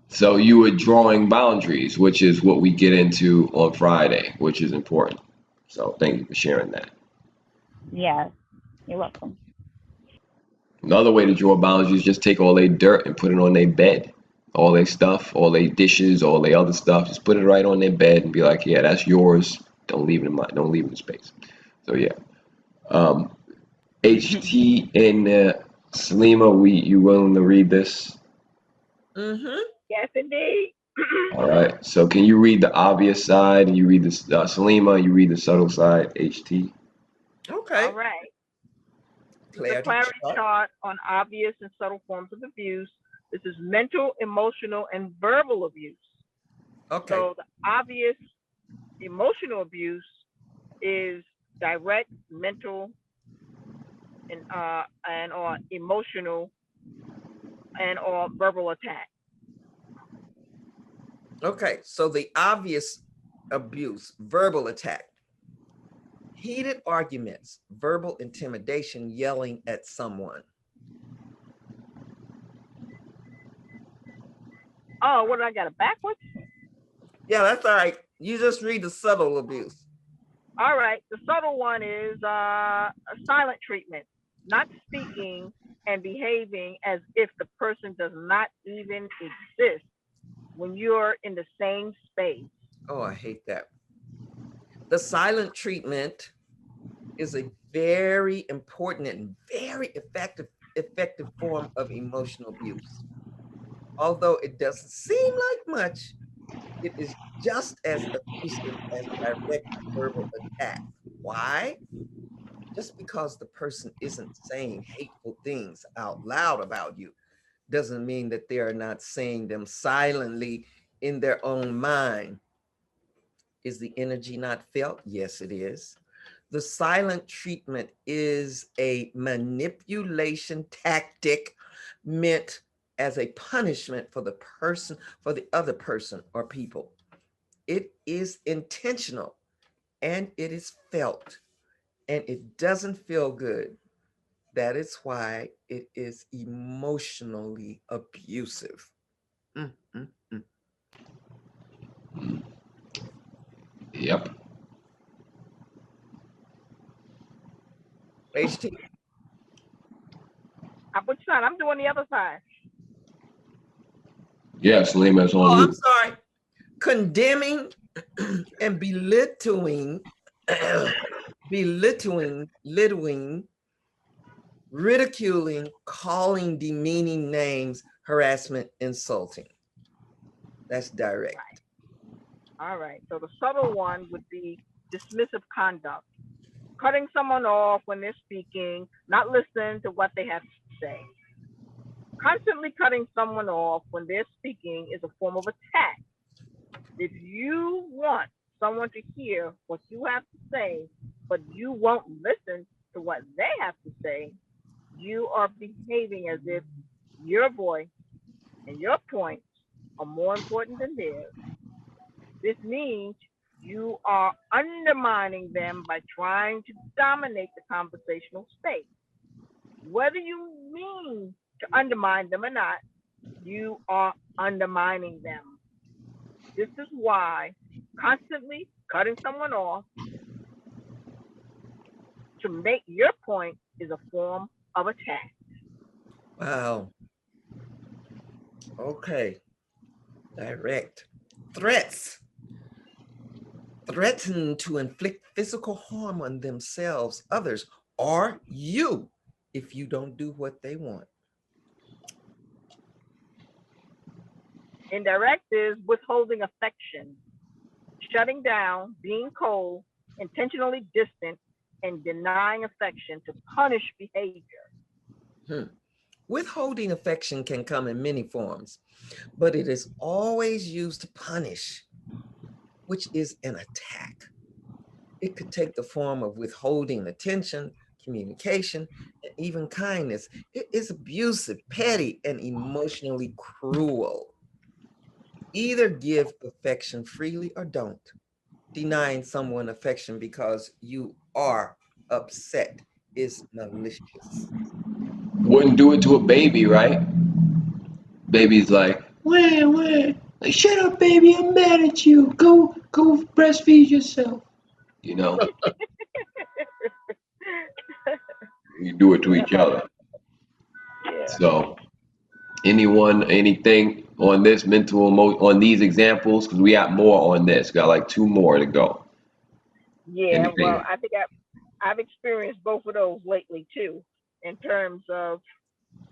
So you were drawing boundaries, which is what we get into on Friday, which is important. So thank you for sharing that. yeah, you're welcome. Another way to draw boundaries is just take all their dirt and put it on their bed. All their stuff, all their dishes, all their other stuff, just put it right on their bed and be like, yeah, that's yours. Don't leave it in don't leave it in space. So yeah. HT and Salima, you willing to read this? Mm-hmm. Yes, indeed. All right. So can you read the obvious side and you read the Salima, you read the subtle side, HT? Okay. All right. This is a Clarity clarity chart. chart on obvious and subtle forms of abuse. This is mental, emotional, and verbal abuse. Okay. So the obvious emotional abuse is direct mental and or emotional and or verbal attack. Okay. So the obvious abuse, verbal attack, heated arguments, verbal intimidation, yelling at someone. Oh, what did I got it backwards? Yeah, that's all right. You just read the subtle abuse. All right. The subtle one is a silent treatment, not speaking and behaving as if the person does not even exist when you're in the same space. Oh, I hate that. The silent treatment is a very important and very effective form of emotional abuse. Although it doesn't seem like much, it is just as abusive as direct verbal attack. Why? Just because the person isn't saying hateful things out loud about you doesn't mean that they are not saying them silently in their own mind. Is the energy not felt? Yes, it is. The silent treatment is a manipulation tactic meant as a punishment for the person, for the other person or people. It is intentional and it is felt and it doesn't feel good. That is why it is emotionally abusive. Mm, mm, mm. Yep. HT. Which side? I'm doing the other side. Yeah, Salima, it's on Oh, I'm you. sorry. Condemning and belittling, belittling, ridiculing, calling demeaning names, harassment, insulting. That's direct. Right. All right. So the subtle one would be dismissive conduct, cutting someone off when they're speaking, not listening to what they have to say. Constantly cutting someone off when they're speaking is a form of attack. If you want someone to hear what you have to say, but you won't listen to what they have to say, you are behaving as if your voice and your points are more important than theirs. This means you are undermining them by trying to dominate the conversational space. Whether you mean to undermine them or not, you are undermining them. This is why constantly cutting someone off to make your point is a form of attack. Wow. Okay. Direct. Threats. Threaten to inflict physical harm on themselves, others, or you if you don't do what they want. Indirect is withholding affection, shutting down, being cold, intentionally distant, and denying affection to punish behavior. Withholding affection can come in many forms, but it is always used to punish, which is an attack. It could take the form of withholding attention, communication, and even kindness. It is abusive, petty, and emotionally cruel. Either give affection freely or don't. Denying someone affection because you are upset is malicious. Wouldn't do it to a baby, right? Baby's like, where? Like, shut up, baby, I'm mad at you. Go breastfeed yourself. You know, we do it to Yeah, each other. yeah, So, anything on this on these examples? Because we got more on this. Got like two more to go. yeah. Well, Anything? I think I've experienced both of those lately too, in terms of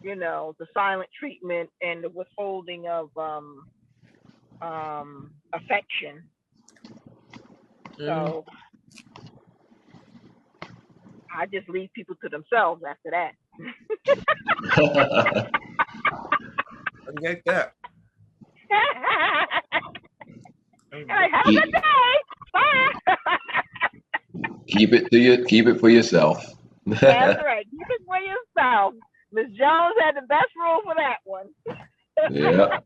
the silent treatment and the withholding of affection. Mhm. So I just leave people to themselves after that. I get that. Like, have a keep, good day. Bye. keep it for yourself. That's right. Keep it for yourself. Miss Jones had the best rule for that one. Yeah.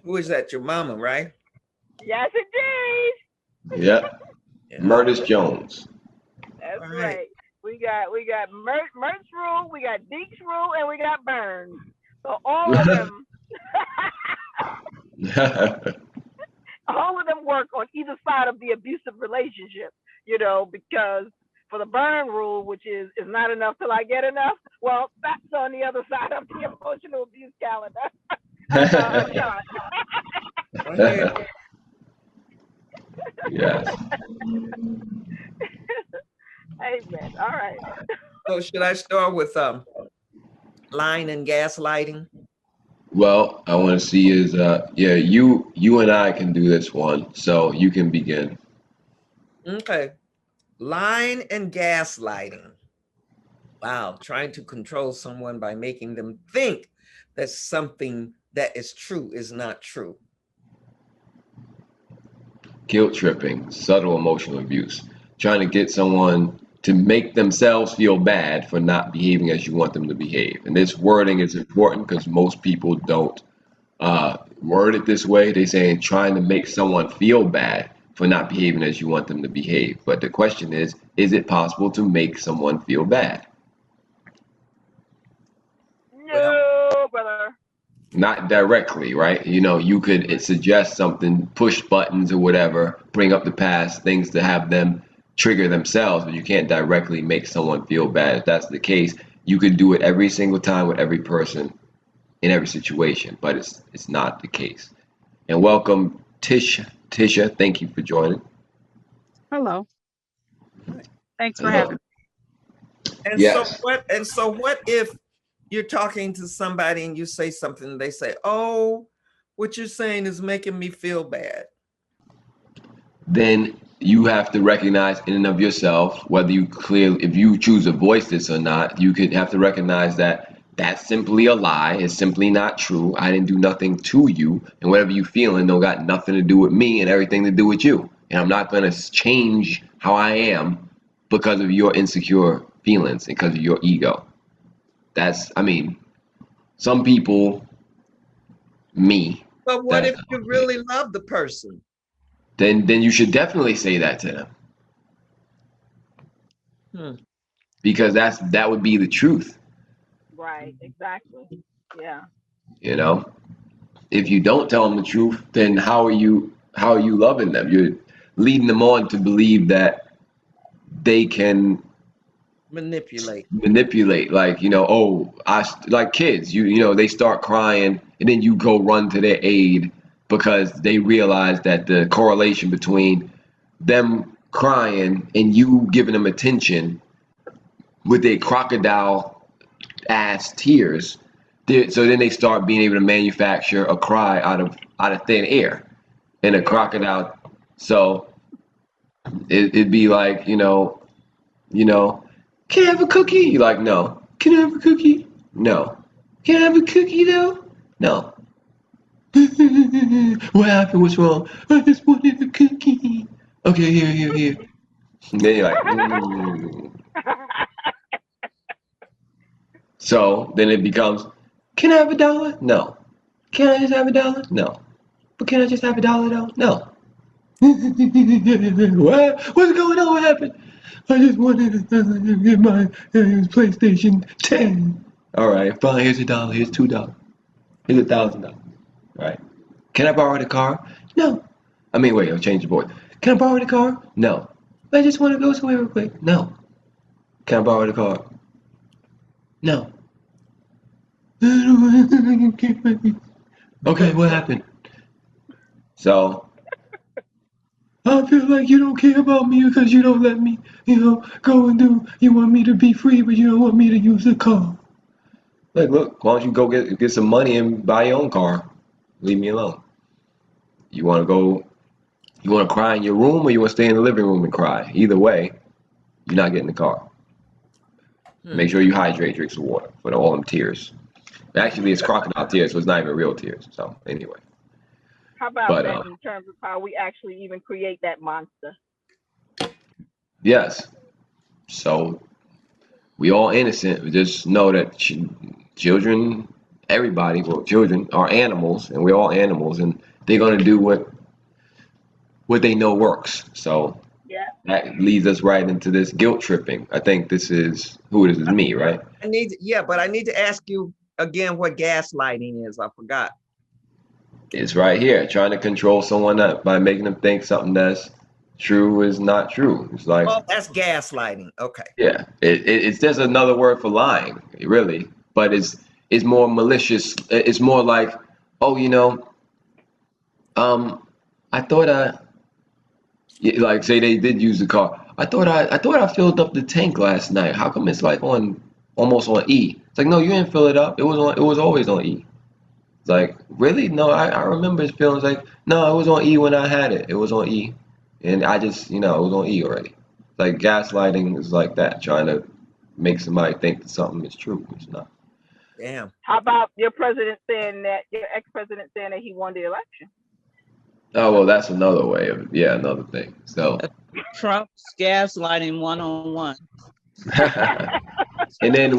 Who is that? Your mama, right? Yes, indeed. Yeah. Yeah. Murtis Jones. That's All right. right. We got Mert's rule, we got Deke's rule, and we got Burns. So all of them, all of them work on either side of the abusive relationship. Because for the burn rule, which is not enough till I get enough, well, that's on the other side of the emotional abuse calendar. Chart. Go ahead. Yes. Amen. All right. So should I start with lying and gaslighting? Well, I want to see is yeah, you and I can do this one, so you can begin. Okay. Lying and gaslighting. Wow, trying to control someone by making them think that something that is true is not true. Guilt tripping, subtle emotional abuse, trying to get someone to make themselves feel bad for not behaving as you want them to behave. And this wording is important because most people don't word it this way. They saying trying to make someone feel bad for not behaving as you want them to behave. But the question is it possible to make someone feel bad? Well, No, brother. Not directly, right? You could suggest something, push buttons or whatever, bring up the past, things to have them trigger themselves, but you can't directly make someone feel bad. If that's the case, you could do it every single time with every person in every situation, but it's not the case. And welcome, Tisha. Tisha, thank you for joining. Hello. Thanks for Hello. having and so Yes. what? And so what if you're talking to somebody and you say something, and they say, "Oh, what you're saying is making me feel bad." Then you have to recognize in and of yourself whether if you choose to voice this or not, you could have to recognize that that's simply a lie. It's simply not true. I didn't do nothing to you, and whatever you feeling don't got nothing to do with me and everything to do with you. And I'm not gonna change how I am because of your insecure feelings and because of your ego. I mean, some people, me, But what that's if you really love the person? then you should definitely say that to them Hmm. because that would be the truth. Right. Exactly. Yeah. You know, if you don't tell them the truth, then how are you loving them? You're leading them on to believe that they can Manipulate. manipulate. Like oh, like kids. They start crying, and then you go run to their aid because they realize that the correlation between them crying and you giving them attention with their crocodile ass tears. So then they start being able to manufacture a cry out of thin air and a Yeah. crocodile. So it'd be like, can I have a cookie? You're like, no. Can I have a cookie? No. Can I have a cookie though? No. What happened? What's wrong? I just wanted a cookie. Okay, here. And then you're like, So then it becomes, can I have $1? No. Can I just have $1? No. But can I just have $1 though? No. What? What's going on? What happened? I just wanted to get my PlayStation 10. All right, fine. Here's $1. Here's $2. Here's $1,000. All right. Can I borrow the car? No. I mean, wait. I'll change the board. Can I borrow the car? No. I just want to go somewhere real quick. No. Can I borrow the car? No. Okay, what happened? So I feel like you don't care about me because you don't let me, go and do. You want me to be free, but you don't want me to use the car. Like, look, why don't you go get some money and buy your own car? Leave me alone. You want to go? You want to cry in your room, or you want to stay in the living room and cry? Either way, you're not getting the car. Make sure you hydrate, drink some water for all them tears. Actually, it's crocodile tears, so it's not even real tears. So anyway. How about that in terms of how we actually even create that monster? Yes. So we all innocent. We just know that children, everybody, well, children are animals, and we're all animals, and they're gonna do what they know works. So yeah, that leads us right into this guilt tripping. I think this is me, right? But I need to ask you again what gaslighting is. I forgot. It's right here, trying to control someone by making them think something that's true is not true. It's like, oh, that's gaslighting. Okay. Yeah, it's just another word for lying, really. But it's more malicious. It's more like, oh, I thought like say they did use the car. I thought I filled up the tank last night. How come it's like almost on E? It's like, no, you didn't fill it up. It was always on E. It's like, really? No, I remember it feeling like, no, it was on E when I had it. It was on E, and I just it was on E already. Like gaslighting is like that, trying to make somebody think that something is true. It's not. Damn. How about your ex-president saying that he won the election? Oh, well, that's another way of, another thing. So, Trump's gaslighting 101. and then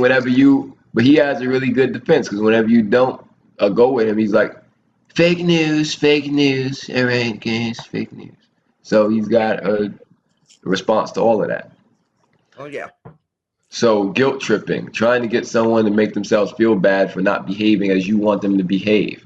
but he has a really good defense because whenever you don't go with him, he's like, fake news. All right, guys, fake news. So he's got a response to all of that. Oh yeah. So guilt tripping, trying to get someone to make themselves feel bad for not behaving as you want them to behave.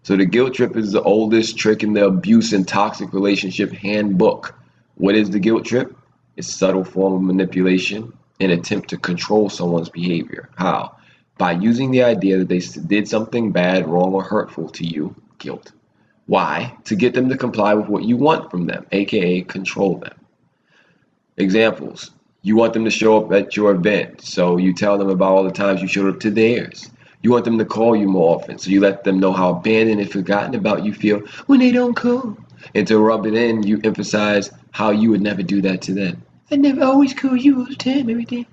So the guilt trip is the oldest trick in the abuse and toxic relationship handbook. What is the guilt trip? It's a subtle form of manipulation, an attempt to control someone's behavior. How? By using the idea that they did something bad, wrong, or hurtful to you, guilt. Why? To get them to comply with what you want from them, aka control them. Examples. You want them to show up at your event, so you tell them about all the times you showed up to theirs. You want them to call you more often, so you let them know how abandoned and forgotten about you feel when they don't call. And to rub it in, you emphasize how you would never do that to them. I never always call you all the time, every day.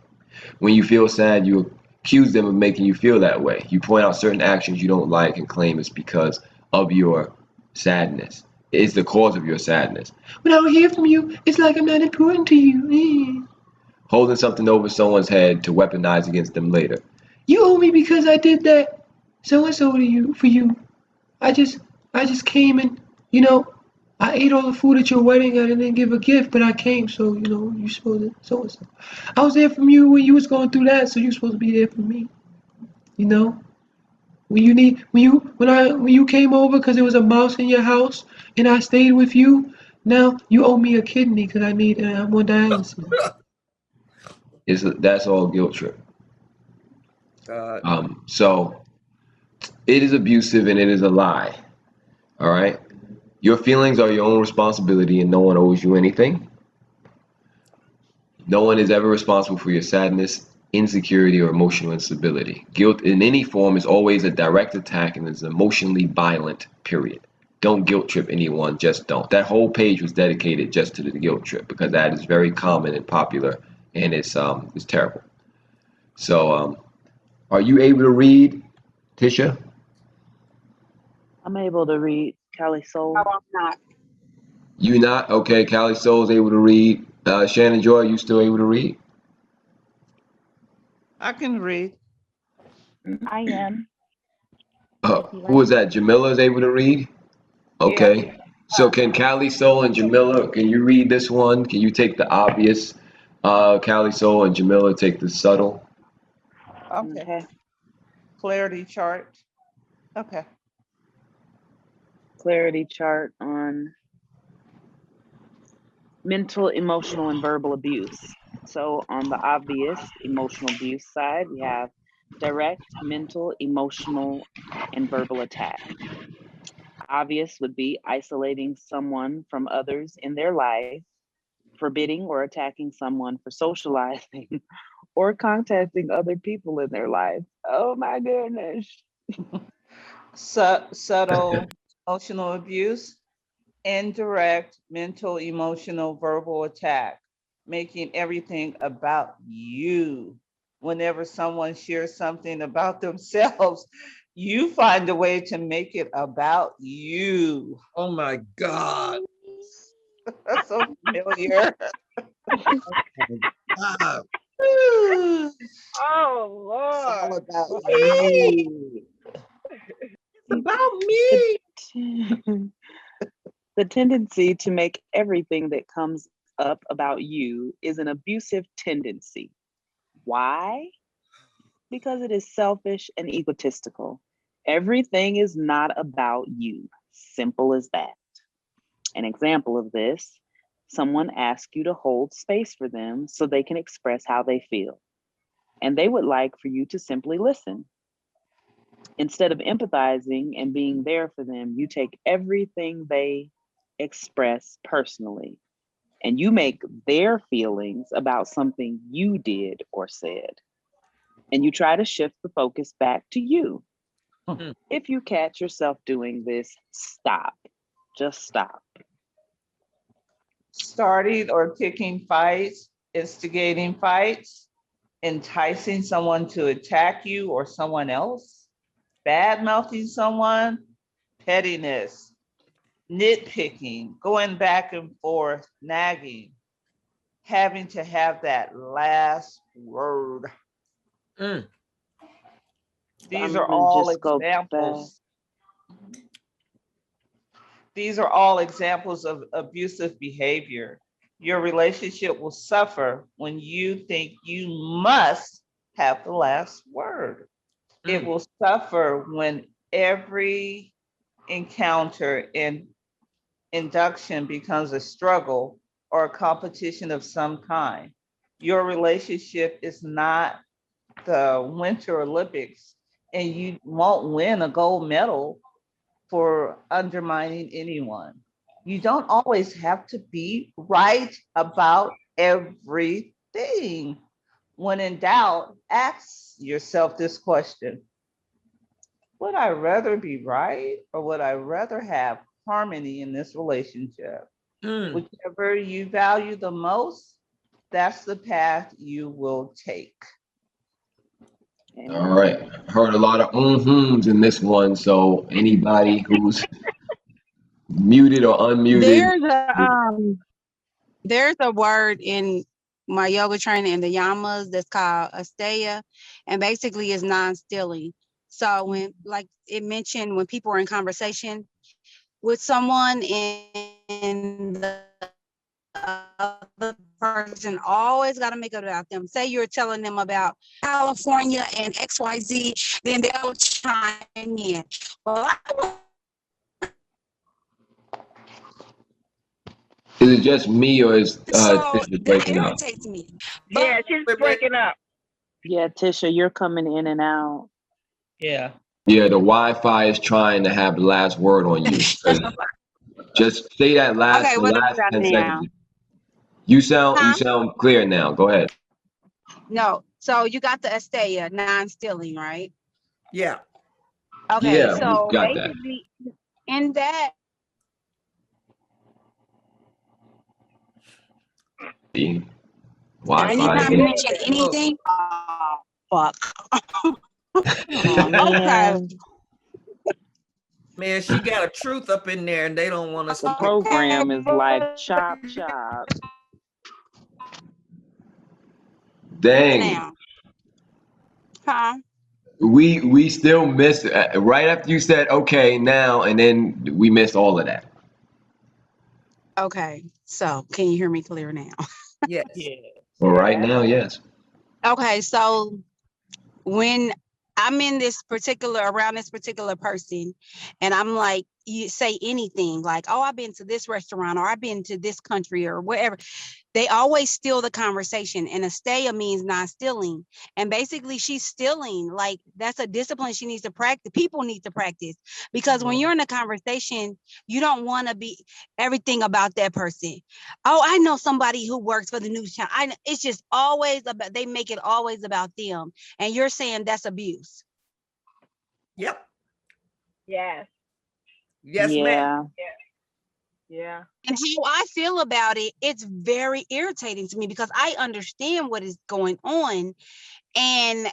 When you feel sad, you accuse them of making you feel that way. You point out certain actions you don't like and claim it's because of your sadness. It's the cause of your sadness. When I don't hear from you, it's like I'm not important to you. Holding something over someone's head to weaponize against them later. You owe me because I did that so and so to you for you. I just came and I ate all the food at your wedding. I didn't give a gift, but I came, so you supposed to so and so. I was there for you when you was going through that, so you're supposed to be there for me. When you came over because there was a mouse in your house and I stayed with you. Now you owe me a kidney because I'm on dialysis. That's all guilt trip. So it is abusive and it is a lie. All right. Your feelings are your own responsibility and no one owes you anything. No one is ever responsible for your sadness, insecurity, or emotional instability. Guilt in any form is always a direct attack and is emotionally violent, period. Don't guilt trip anyone, just don't. That whole page was dedicated just to the guilt trip because that is very common and popular and it's terrible. So are you able to read, Tisha? I'm able to read Kelly Soul. No, I'm not. You not? Okay, Callie Soul's able to read. Shannon Joy, you still able to read? I can read. I am. Who was that? Jamila's able to read? Yeah. Okay. So can Callie Soul and Jamila, can you read this one? Can you take the obvious? Callie Soul and Jamila take the subtle. Okay. Okay. Clarity chart. Okay. Clarity chart on mental, emotional, and verbal abuse. So on the obvious emotional abuse side, we have direct mental, emotional, and verbal attack. Obvious would be isolating someone from others in their life, forbidding or attacking someone for socializing, or contacting other people in their life. Oh my goodness. Subtle emotional abuse, indirect mental, emotional, verbal attack, making everything about you. Whenever someone shares something about themselves, you find a way to make it about you. Oh my God. That's so familiar. Ah, Oh it's all Lord. about you. It's about me. The tendency to make everything that comes up about you is an abusive tendency. Why? Because it is selfish and egotistical. Everything is not about you. Simple as that. An example of this, someone asks you to hold space for them so they can express how they feel. And they would like for you to simply listen. Instead of empathizing and being there for them, you take everything they express personally and you make their feelings about something you did or said. And you try to shift the focus back to you. Mm. If you catch yourself doing this, stop. Just stop. Starting or picking fights, instigating fights, enticing someone to attack you or someone else, bad mouthing someone, pettiness, nitpicking, going back and forth, nagging, having to have that last word. Mm. These I'm are gonna all just go back. examples. These are all examples of abusive behavior. Your relationship will suffer when you think you must have the last word. It will suffer when every encounter and induction becomes a struggle or a competition of some kind. Your relationship is not the Winter Olympics, and you won't win a gold medal for undermining anyone. You don't always have to be right about everything. When in doubt, ask yourself this question: would I rather be right or would I rather have harmony in this relationship? Mm. Whichever you value the most, that's the path you will take. All right. Heard a lot of mm-hms in this one. So anybody who's muted or unmuted. There's a word in my yoga training in the yamas that's called asteya, and basically is non-stealing. So when, like it mentioned, when people are in conversation with someone and the other person always got to make it about them. Say you're telling them about California and XYZ, then they'll chime in. Well, Is it just me or is so Tisha that breaking up? irritates me. Yeah, she's breaking up. Yeah, Tisha, you're coming in and out. Yeah. Yeah, the Wi-Fi is trying to have the last word on you. Just say that Okay, the what last about 10 now? seconds. You Huh? sound clear now. Go ahead. No. So you got the asteya, non-stealing, right? Yeah. Okay, Yeah, we so got that. basically in that See? anytime Wi-Fi. you mention anything, fuck. Oh Okay. man. Man, she got a truth up in there and they don't want us The to get program is like chop chop. Dang, Now, huh? we still missed right after you said okay now, and then we missed all of that. Okay, so can you hear me clear now? yes. Yeah. Well, right Yeah. now, yes. Okay, so when I'm in this particular around this particular person and I'm like, you say anything like, oh, I've been to this restaurant or I've been to this country or wherever, they always steal the conversation. And Astea means non-stealing. And basically she's stealing. Like that's a discipline she needs to practice. People need to practice because when you're in a conversation, you don't want to be everything about that person. Oh, I know somebody who works for the news channel. It's just always about, they make it always about them. And you're saying that's abuse. Yep. Yes. Yes, ma'am. Yeah. And how I feel about it, it's very irritating to me because I understand what is going on. And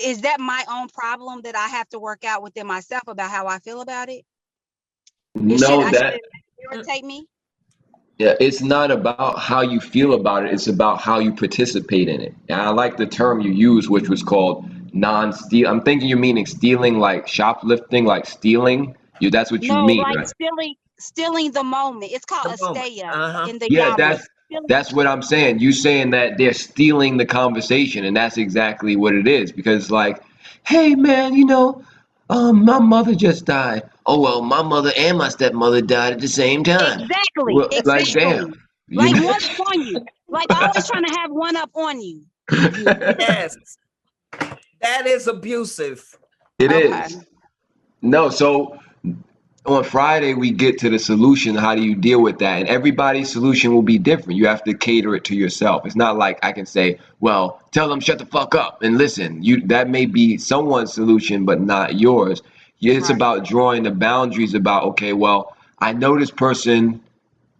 is that my own problem that I have to work out within myself about how I feel about it? No, Should that it irritate me? yeah, it's not about how you feel about it. It's about how you participate in it. And I like the term you used, which was called non-steal. I'm thinking you're meaning stealing, like shoplifting, like stealing. You, that's what you No, mean, like right? stealing the moment. It's called The moment. Astea Uh-huh. in the Yeah, Yamas. that's what I'm saying. You saying that they're stealing the conversation, and that's exactly what it is. Because like, hey man, my mother just died. Oh well, my mother and my stepmother died at the same time. Exactly, Well, like damn, exactly. you Like know? one up on you. Like always trying to have one up on you. Yes. That is abusive. It Okay. is. No, so on Friday we get to the solution. How do you deal with that? And everybody's solution will be different. You have to cater it to yourself. It's not like I can say, well, tell them shut the fuck up and listen. That may be someone's solution, but not yours. It's Right. about drawing the boundaries about, okay, well, I know this person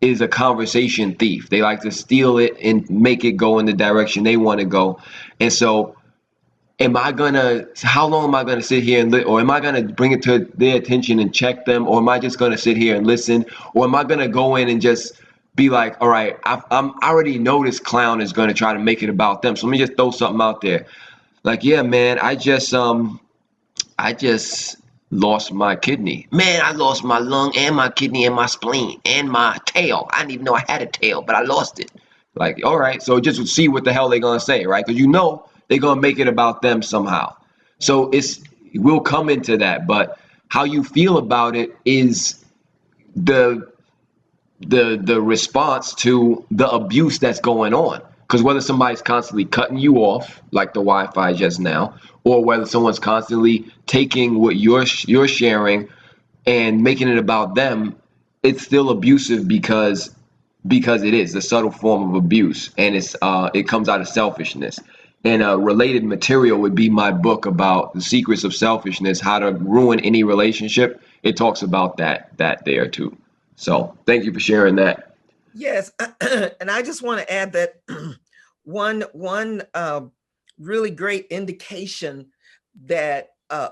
is a conversation thief. They like to steal it and make it go in the direction they want to go. And so how long am I gonna sit here or am I gonna bring it to their attention and check them, or am I just gonna sit here and listen, or am I gonna go in and just be like, all right, I already know this clown is gonna try to make it about them, so let me just throw something out there, like, yeah, man, I just lost my kidney, man, I lost my lung and my kidney and my spleen and my tail. I didn't even know I had a tail, but I lost it. Like, all right, so just see what the hell they're gonna say, right? Because they're gonna make it about them somehow. So we'll come into that, but how you feel about it is the the response to the abuse that's going on. Because whether somebody's constantly cutting you off, like the Wi-Fi just now, or whether someone's constantly taking what you're sharing and making it about them, it's still abusive because it is a subtle form of abuse, and it comes out of selfishness. And a related material would be my book about the secrets of selfishness, how to ruin any relationship. It talks about that there too. So thank you for sharing that. Yes. And I just want to add that one really great indication, that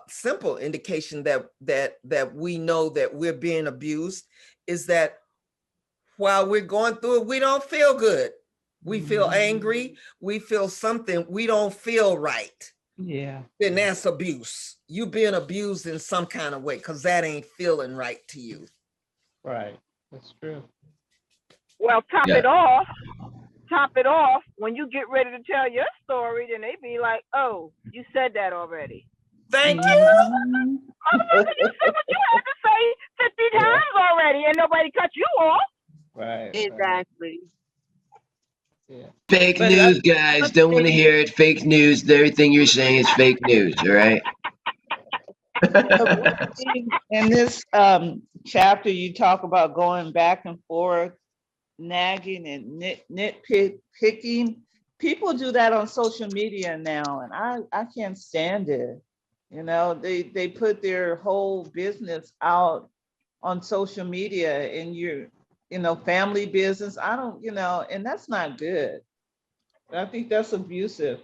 simple indication that we know that we're being abused, is that while we're going through it, we don't feel good. We feel angry. We feel something. We don't feel right. Yeah. Then that's abuse. You being abused in some kind of way, because that ain't feeling right to you. Right. That's true. Well, top Yeah. it off, when you get ready to tell your story, then they be like, oh, you said that already. Thank you. Motherfucker, you said what you had to say 50 times already, and nobody cut you off. Right. Exactly. Yeah. Fake But news, guys. Don't want to hear it. Fake news. Everything you're saying is fake news. All right. in this chapter, you talk about going back and forth, nagging and nitpicking. People do that on social media now, and I can't stand it. They put their whole business out on social media, and family business. I don't, and that's not good. I think that's abusive.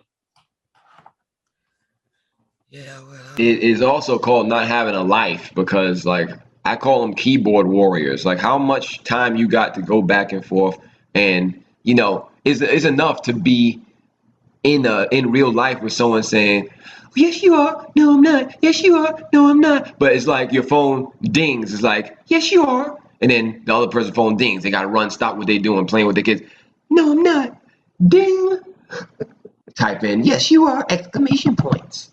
Yeah, well, It is also called not having a life, because like I call them keyboard warriors. Like how much time you got to go back and forth, and is enough to be in real life with someone saying, yes you are, no I'm not, yes you are, no I'm not, but it's like your phone dings, it's like, yes you are, and then the other person's phone dings, they gotta run, stop what they doing, playing with their kids, no I'm not, ding, type in, yes you are, exclamation points,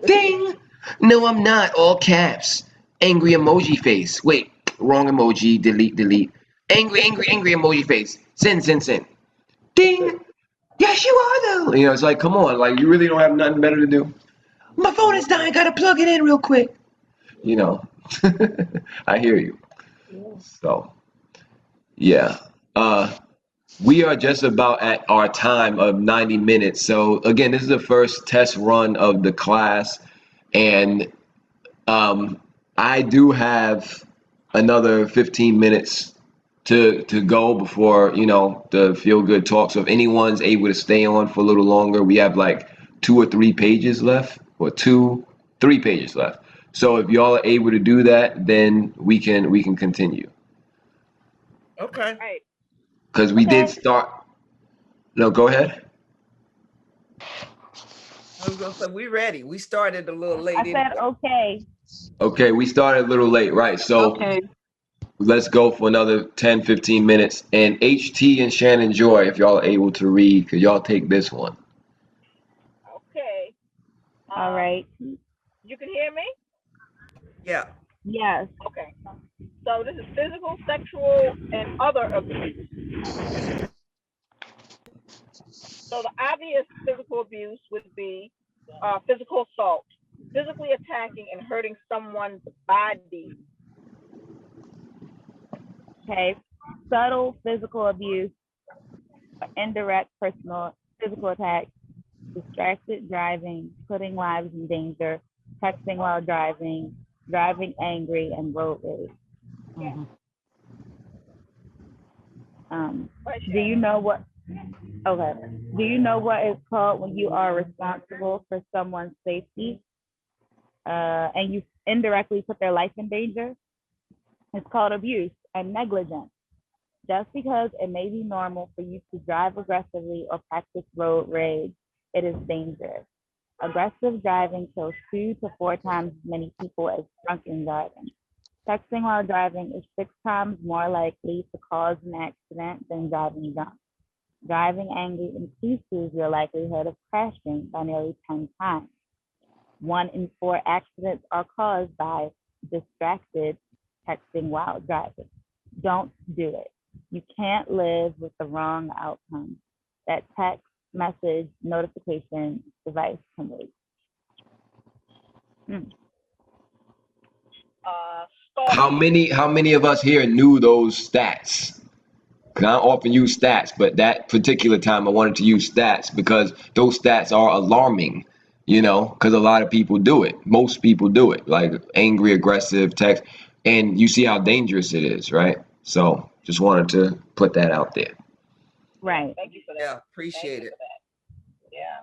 ding, no I'm not, all caps, angry emoji face, wait, wrong emoji, delete, angry emoji face, send, ding, yes, you are though. It's like, come on, like you really don't have nothing better to do. My phone is dying. Gotta plug it in real quick. You know, I hear you. So, yeah. We are just about at our time of 90 minutes. So again, this is the first test run of the class, and I do have another 15 minutes to go before the feel good talk. So if anyone's able to stay on for a little longer, we have like 2 or 3 pages left, or 3 pages left. So if y'all are able to do that, then we can continue, Okay. Right. because we did Okay. start. No, go ahead. I was gonna say we ready. We started a little late I said anyway. okay. Okay, we started a little late, right? So Okay. let's go for another 10-15 minutes. And HT and Shannon Joy, if y'all are able to read, could y'all take this one? Okay. All right. You can hear me? Yeah. Yes. Okay. So this is physical, sexual, and other abuse. So the obvious physical abuse would be physical assault, physically attacking and hurting someone's body. Okay. Subtle physical abuse, indirect personal physical attack, distracted driving, putting lives in danger, texting while driving, driving angry, and road rage. Mhm. Do you know what? Okay. Do you know what it's called when you are responsible for someone's safety, and you indirectly put their life in danger? It's called abuse and negligence. Just because it may be normal for you to drive aggressively or practice road rage, it is dangerous. Aggressive driving kills 2 to 4 times as many people as drunken driving. Texting while driving is 6 times more likely to cause an accident than driving drunk. Driving angry increases your likelihood of crashing by nearly 10 times. 1 in 4 accidents are caused by distracted texting while driving. Don't do it. You can't live with the wrong outcome that text message notification device can lead. How Stalking. many of us here knew those stats? Because I often use stats, but that particular time I wanted to use stats because those stats are alarming, because a lot of people do it. Most people do it, like angry, aggressive text, and you see how dangerous it is, right? So just wanted to put that out there. Right. Thank you for that. Yeah. Thank Appreciate you it. for that. Yeah.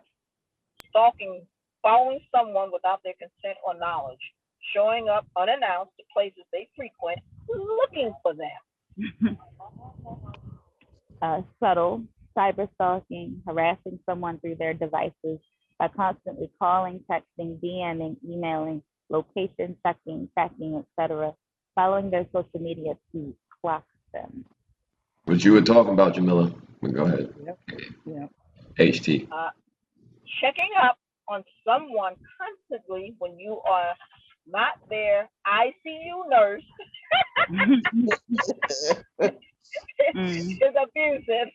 Stalking, following someone without their consent or knowledge, showing up unannounced to places they frequent, looking for them. Subtle cyber stalking, harassing someone through their devices by constantly calling, texting, DMing, emailing, location checking, tracking, etc., following their social media to clock them. What you were talking about, Jamila? Go ahead. Yep. Yep. HT. Checking up on someone constantly when you are not their ICU nurse is abusive,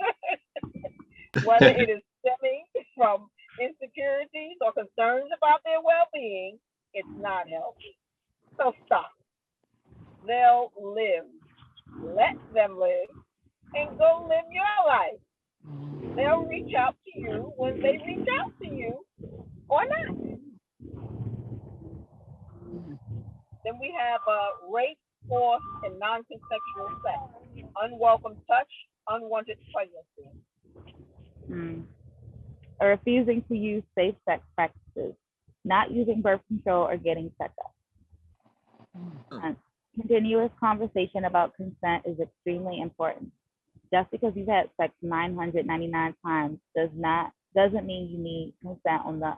whether it is stemming from insecurities or concerns about their well-being. It's not healthy. So stop. They'll live. Let them live and go live your life. They'll reach out to you when they reach out to you or not. Then we have rape, force, and non-consensual sex, unwelcome touch, unwanted pregnancy. Refusing to use safe sex practices, not using birth control or getting checkups. Continuous conversation about consent is extremely important. Just because you've had sex 999 times doesn't mean you need consent on the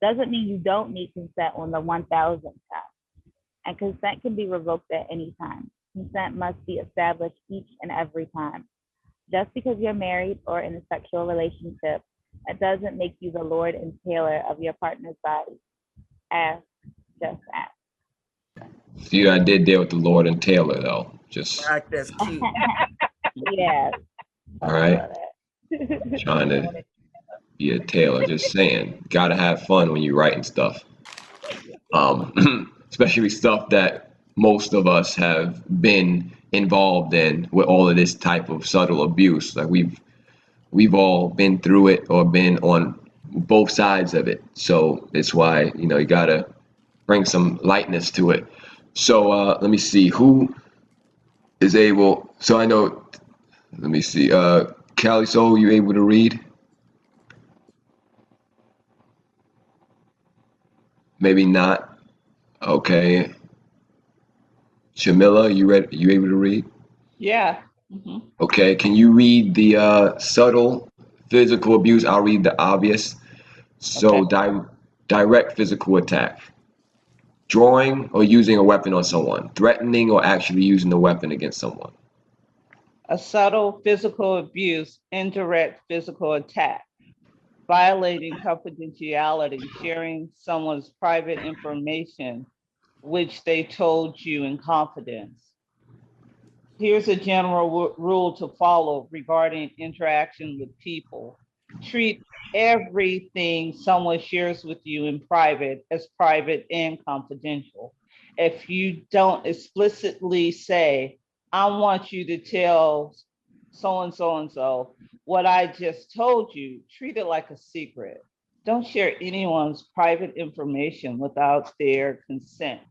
doesn't mean you don't need consent on the 1000th time. And consent can be revoked at any time. Consent must be established each and every time. Just because you're married or in a sexual relationship, that doesn't make you the lord and tailor of your partner's body. Ask, just ask. See, I did there with the Lord and Taylor though. Just Right, that's cute. Yes, all I right, love that. trying to be a Taylor. Just saying, gotta have fun when you're writing stuff. Especially stuff that most of us have been involved in with all of this type of subtle abuse. Like we've all been through it or been on both sides of it. So it's why, you gotta bring some lightness to it. So let me see who is able. So I know. Let me see. Callie Soul, you able to read? Maybe not. Okay. Shamila, you read? You able to read? Yeah. Mhm. Okay. Can you read the subtle physical abuse? I'll read the obvious. So Okay. direct physical attack, drawing or using a weapon on someone, threatening or actually using the weapon against someone. A subtle physical abuse, indirect physical attack, violating confidentiality, sharing someone's private information, which they told you in confidence. Here's a general rule to follow regarding interaction with people. Treat everything someone shares with you in private as private and confidential. If you don't explicitly say, I want you to tell so and so what I just told you, treat it like a secret. Don't share anyone's private information without their consent,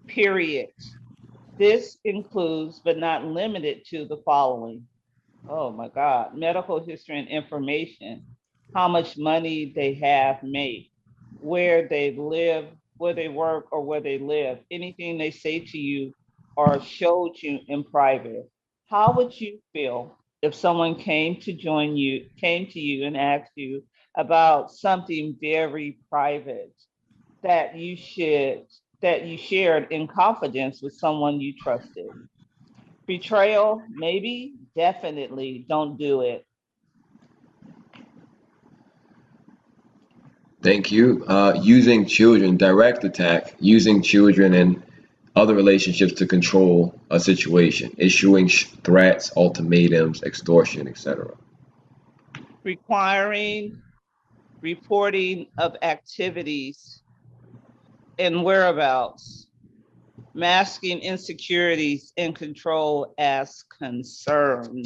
period. This includes, but not limited to, the following. Oh my God, medical history and information, how much money they have made, where they live, where they work, or where they live, anything they say to you or showed you in private. How would you feel if someone came to you and asked you about something very private that you shared in confidence with someone you trusted? Betrayal, maybe, definitely don't do it. Thank you. Using children, direct attack, using children and other relationships to control a situation, issuing threats, ultimatums, extortion, etc. Requiring reporting of activities and whereabouts, masking insecurities and control as concern.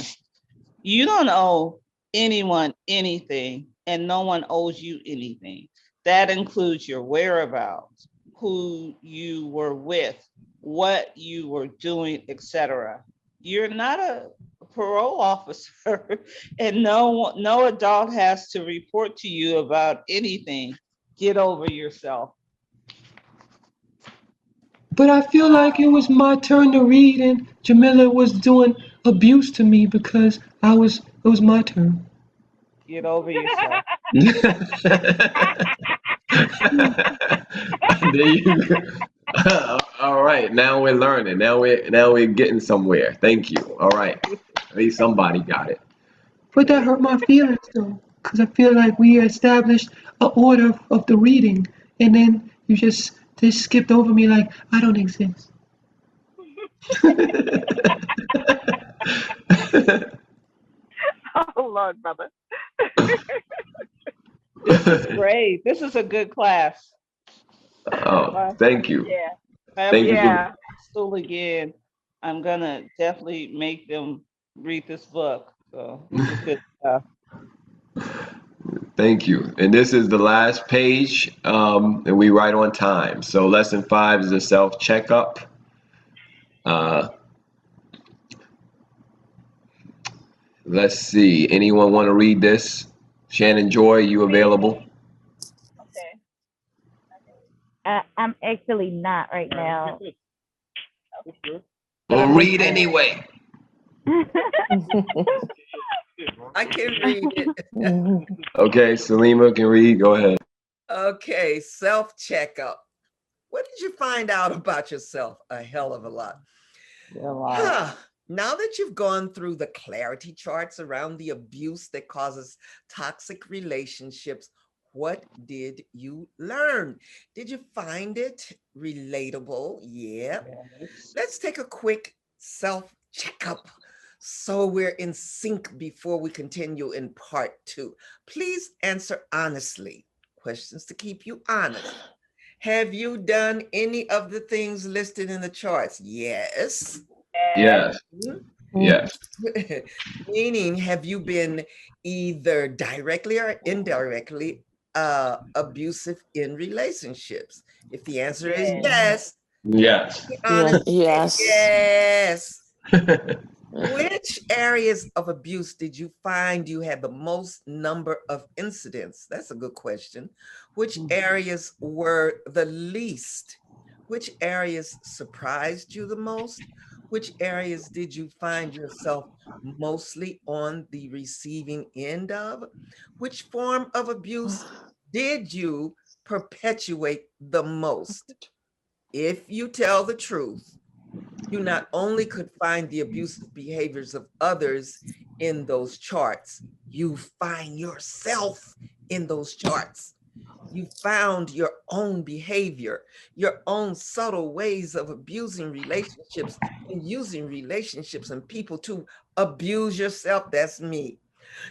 You don't owe anyone anything, and no one owes you anything. That includes your whereabouts, who you were with, what you were doing, etc. You're not a parole officer, and no adult has to report to you about anything. Get over yourself. But I feel like it was my turn to read and Jamila was doing abuse to me because it was my turn. Get over yourself. There you go. All right, now we're learning. Now we're getting somewhere. Thank you. All right. At least somebody got it. But that hurt my feelings though, because I feel like we established a order of the reading, and then you just skipped over me like I don't exist. Oh Lord, brother. This is great. This is a good class. If Oh, I thank you. Yeah, Thank ever you get for yeah. school again, I'm gonna definitely make them read this book. So this is good stuff. thank you. And this is the last page, and we write on time. So lesson 5 is a self checkup. Uh, let's see. Anyone want to read this? Shannon Joy, you available? Okay, I'm actually not right now. Well, read anyway. I can read it. Okay, Salima can read. Go ahead. Okay, self-checkup. What did you find out about yourself? A hell of a lot. Now that you've gone through the clarity charts around the abuse that causes toxic relationships, what did you learn? Did you find it relatable? Yeah. Let's take a quick self-checkup so we're in sync before we continue in part 2. Please answer honestly. Questions to keep you honest. Have you done any of the things listed in the charts? Yes. Yes. Yes. Meaning, have you been either directly or indirectly abusive in relationships? If the answer is yes, Yes. be honest. Yes. Yes. Which areas of abuse did you find you had the most number of incidents? That's a good question. Which areas were the least? Which areas surprised you the most? Which areas did you find yourself mostly on the receiving end of? Which form of abuse did you perpetuate the most? If you tell the truth, you not only could find the abusive behaviors of others in those charts, you find yourself in those charts. You found your own behavior, your own subtle ways of abusing relationships and using relationships and people to abuse yourself. That's me.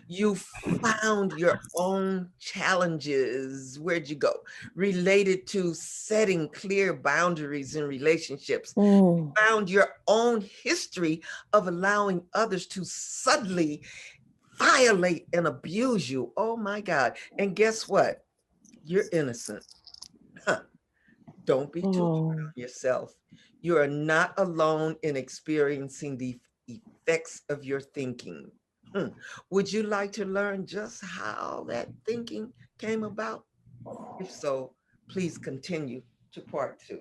You found your own challenges. Where'd you go? Related to setting clear boundaries in relationships. Found your own history of allowing others to subtly violate and abuse you. Oh my God. And guess what? You're innocent. Huh. Don't be too hard on yourself. You are not alone in experiencing the effects of your thinking. Would you like to learn just how that thinking came about? If so, please continue to part 2.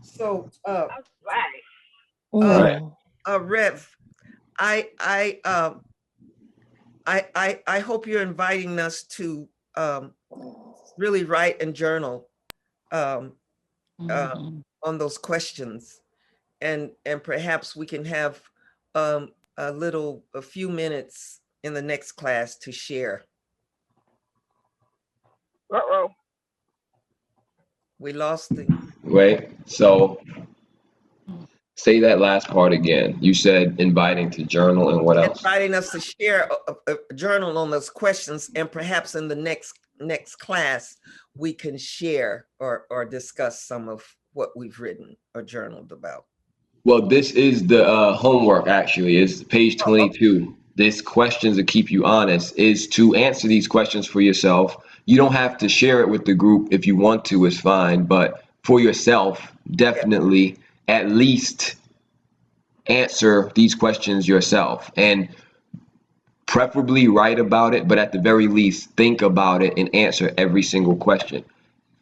So, Rev, I hope you're inviting us to really write and journal on those questions, and perhaps we can have a few minutes in the next class to share. We lost the. Wait, so say that last part again. You said inviting to journal and what else? Inviting us to share a journal on those questions, and perhaps in the next class we can share or discuss some of what we've written or journaled about. Well, this is the homework actually. It's page 22. This questions to keep you honest is to answer these questions for yourself. You don't have to share it with the group. If you want to, it's fine. But for yourself, definitely at least answer these questions yourself, and preferably write about it, but at the very least, think about it and answer every single question.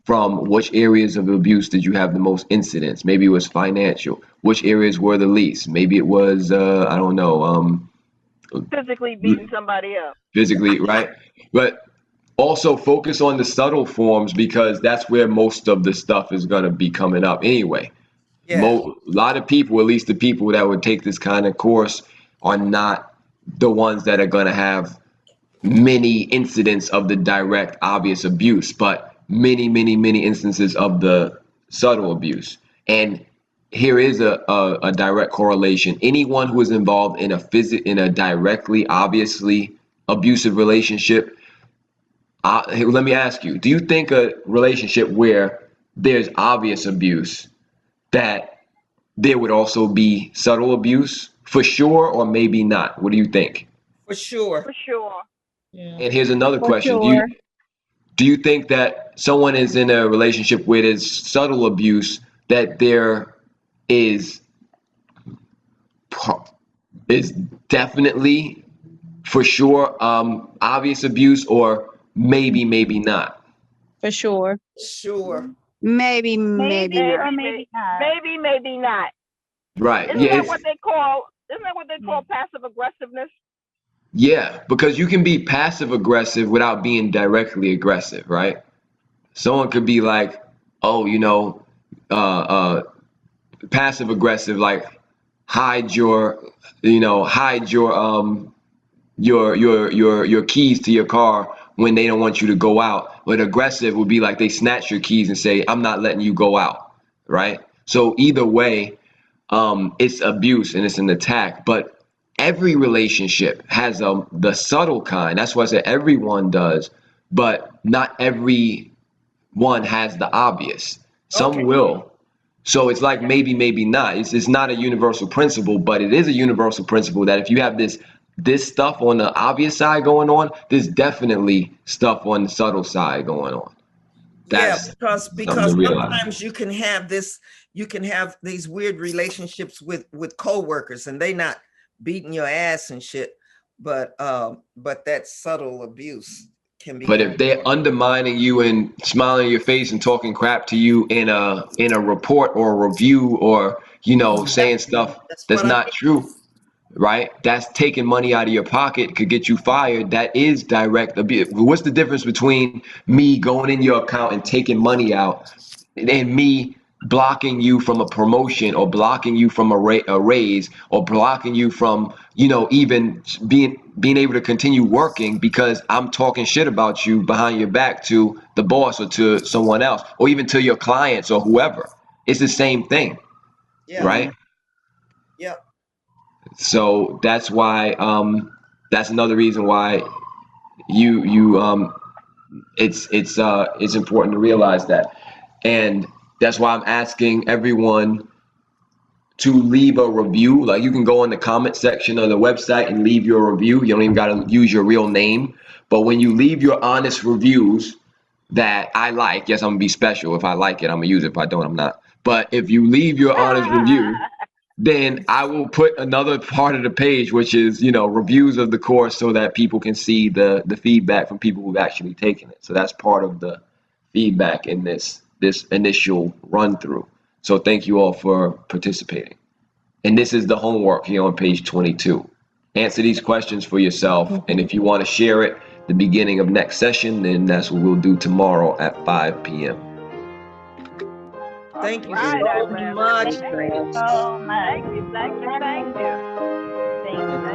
From which areas of abuse did you have the most incidents? Maybe it was financial. Which areas were the least? Maybe it was, I don't know. Physically beating somebody up. Physically, right? But also focus on the subtle forms, because that's where most of the stuff is going to be coming up anyway. Yeah. A lot of people, at least the people that would take this kind of course, are not the ones that are going to have many incidents of the direct, obvious abuse, but many, many, many instances of the subtle abuse. And here is a direct correlation. Anyone who is involved in a directly, obviously abusive relationship, let me ask you, do you think a relationship where there's obvious abuse, that there would also be subtle abuse? For sure, or maybe not? What do you think? For sure. For sure. And here's another question. Sure. Do you think that someone is in a relationship where there's subtle abuse, that there is definitely, for sure, obvious abuse, or maybe not? For sure. Sure. Maybe Maybe not. or maybe not. Maybe not. Right. Isn't Yeah. that what they call? Isn't that what they call passive aggressiveness? Yeah, because you can be passive aggressive without being directly aggressive, right? Someone could be like, oh, uh, passive aggressive, like hide your, hide your keys to your car when they don't want you to go out. But aggressive would be like they snatch your keys and say, I'm not letting you go out, right? So either way, it's abuse and it's an attack. But every relationship has the subtle kind. That's why I said everyone does, but not every one has the obvious. Some Okay. will. So it's like maybe, maybe not. It's not a universal principle, but it is a universal principle that if you have this stuff on the obvious side going on, there's definitely stuff on the subtle side going on. Yeah, That's because something to realize. sometimes you can have these weird relationships with coworkers and they not beating your ass and shit, but that subtle abuse can But become. if they're undermining you and smiling in your face and talking crap to you in a report or a review or saying stuff That's that's what I not true, right? That's taking money out of your pocket, could get you fired. That is direct abuse. What's the difference between me going in your account and taking money out and me blocking you from a promotion or blocking you from a raise or blocking you from even being able to continue working because I'm talking shit about you behind your back to the boss or to someone else or even to your clients or whoever. It's the same thing, Yeah, right? yeah, So that's why that's another reason why you it's important to realize that. And that's why I'm asking everyone to leave a review. Like you can go in the comment section of the website and leave your review. You don't even got to use your real name. But when you leave your honest reviews that I like, yes, I'm gonna be special. If I like it, I'm gonna use it. If I don't, I'm not. But if you leave your honest review, then I will put another part of the page, which is, reviews of the course so that people can see the feedback from people who've actually taken it. So that's part of the feedback in this initial run through. So thank you all for participating. And this is the homework here on page 22. Answer these questions for yourself. And if you want to share it the beginning of next session, then that's what we'll do tomorrow at 5 p.m. thank you Right, so Iran. much. Thank you so much. Thank you, thank you, thank you. Thank you.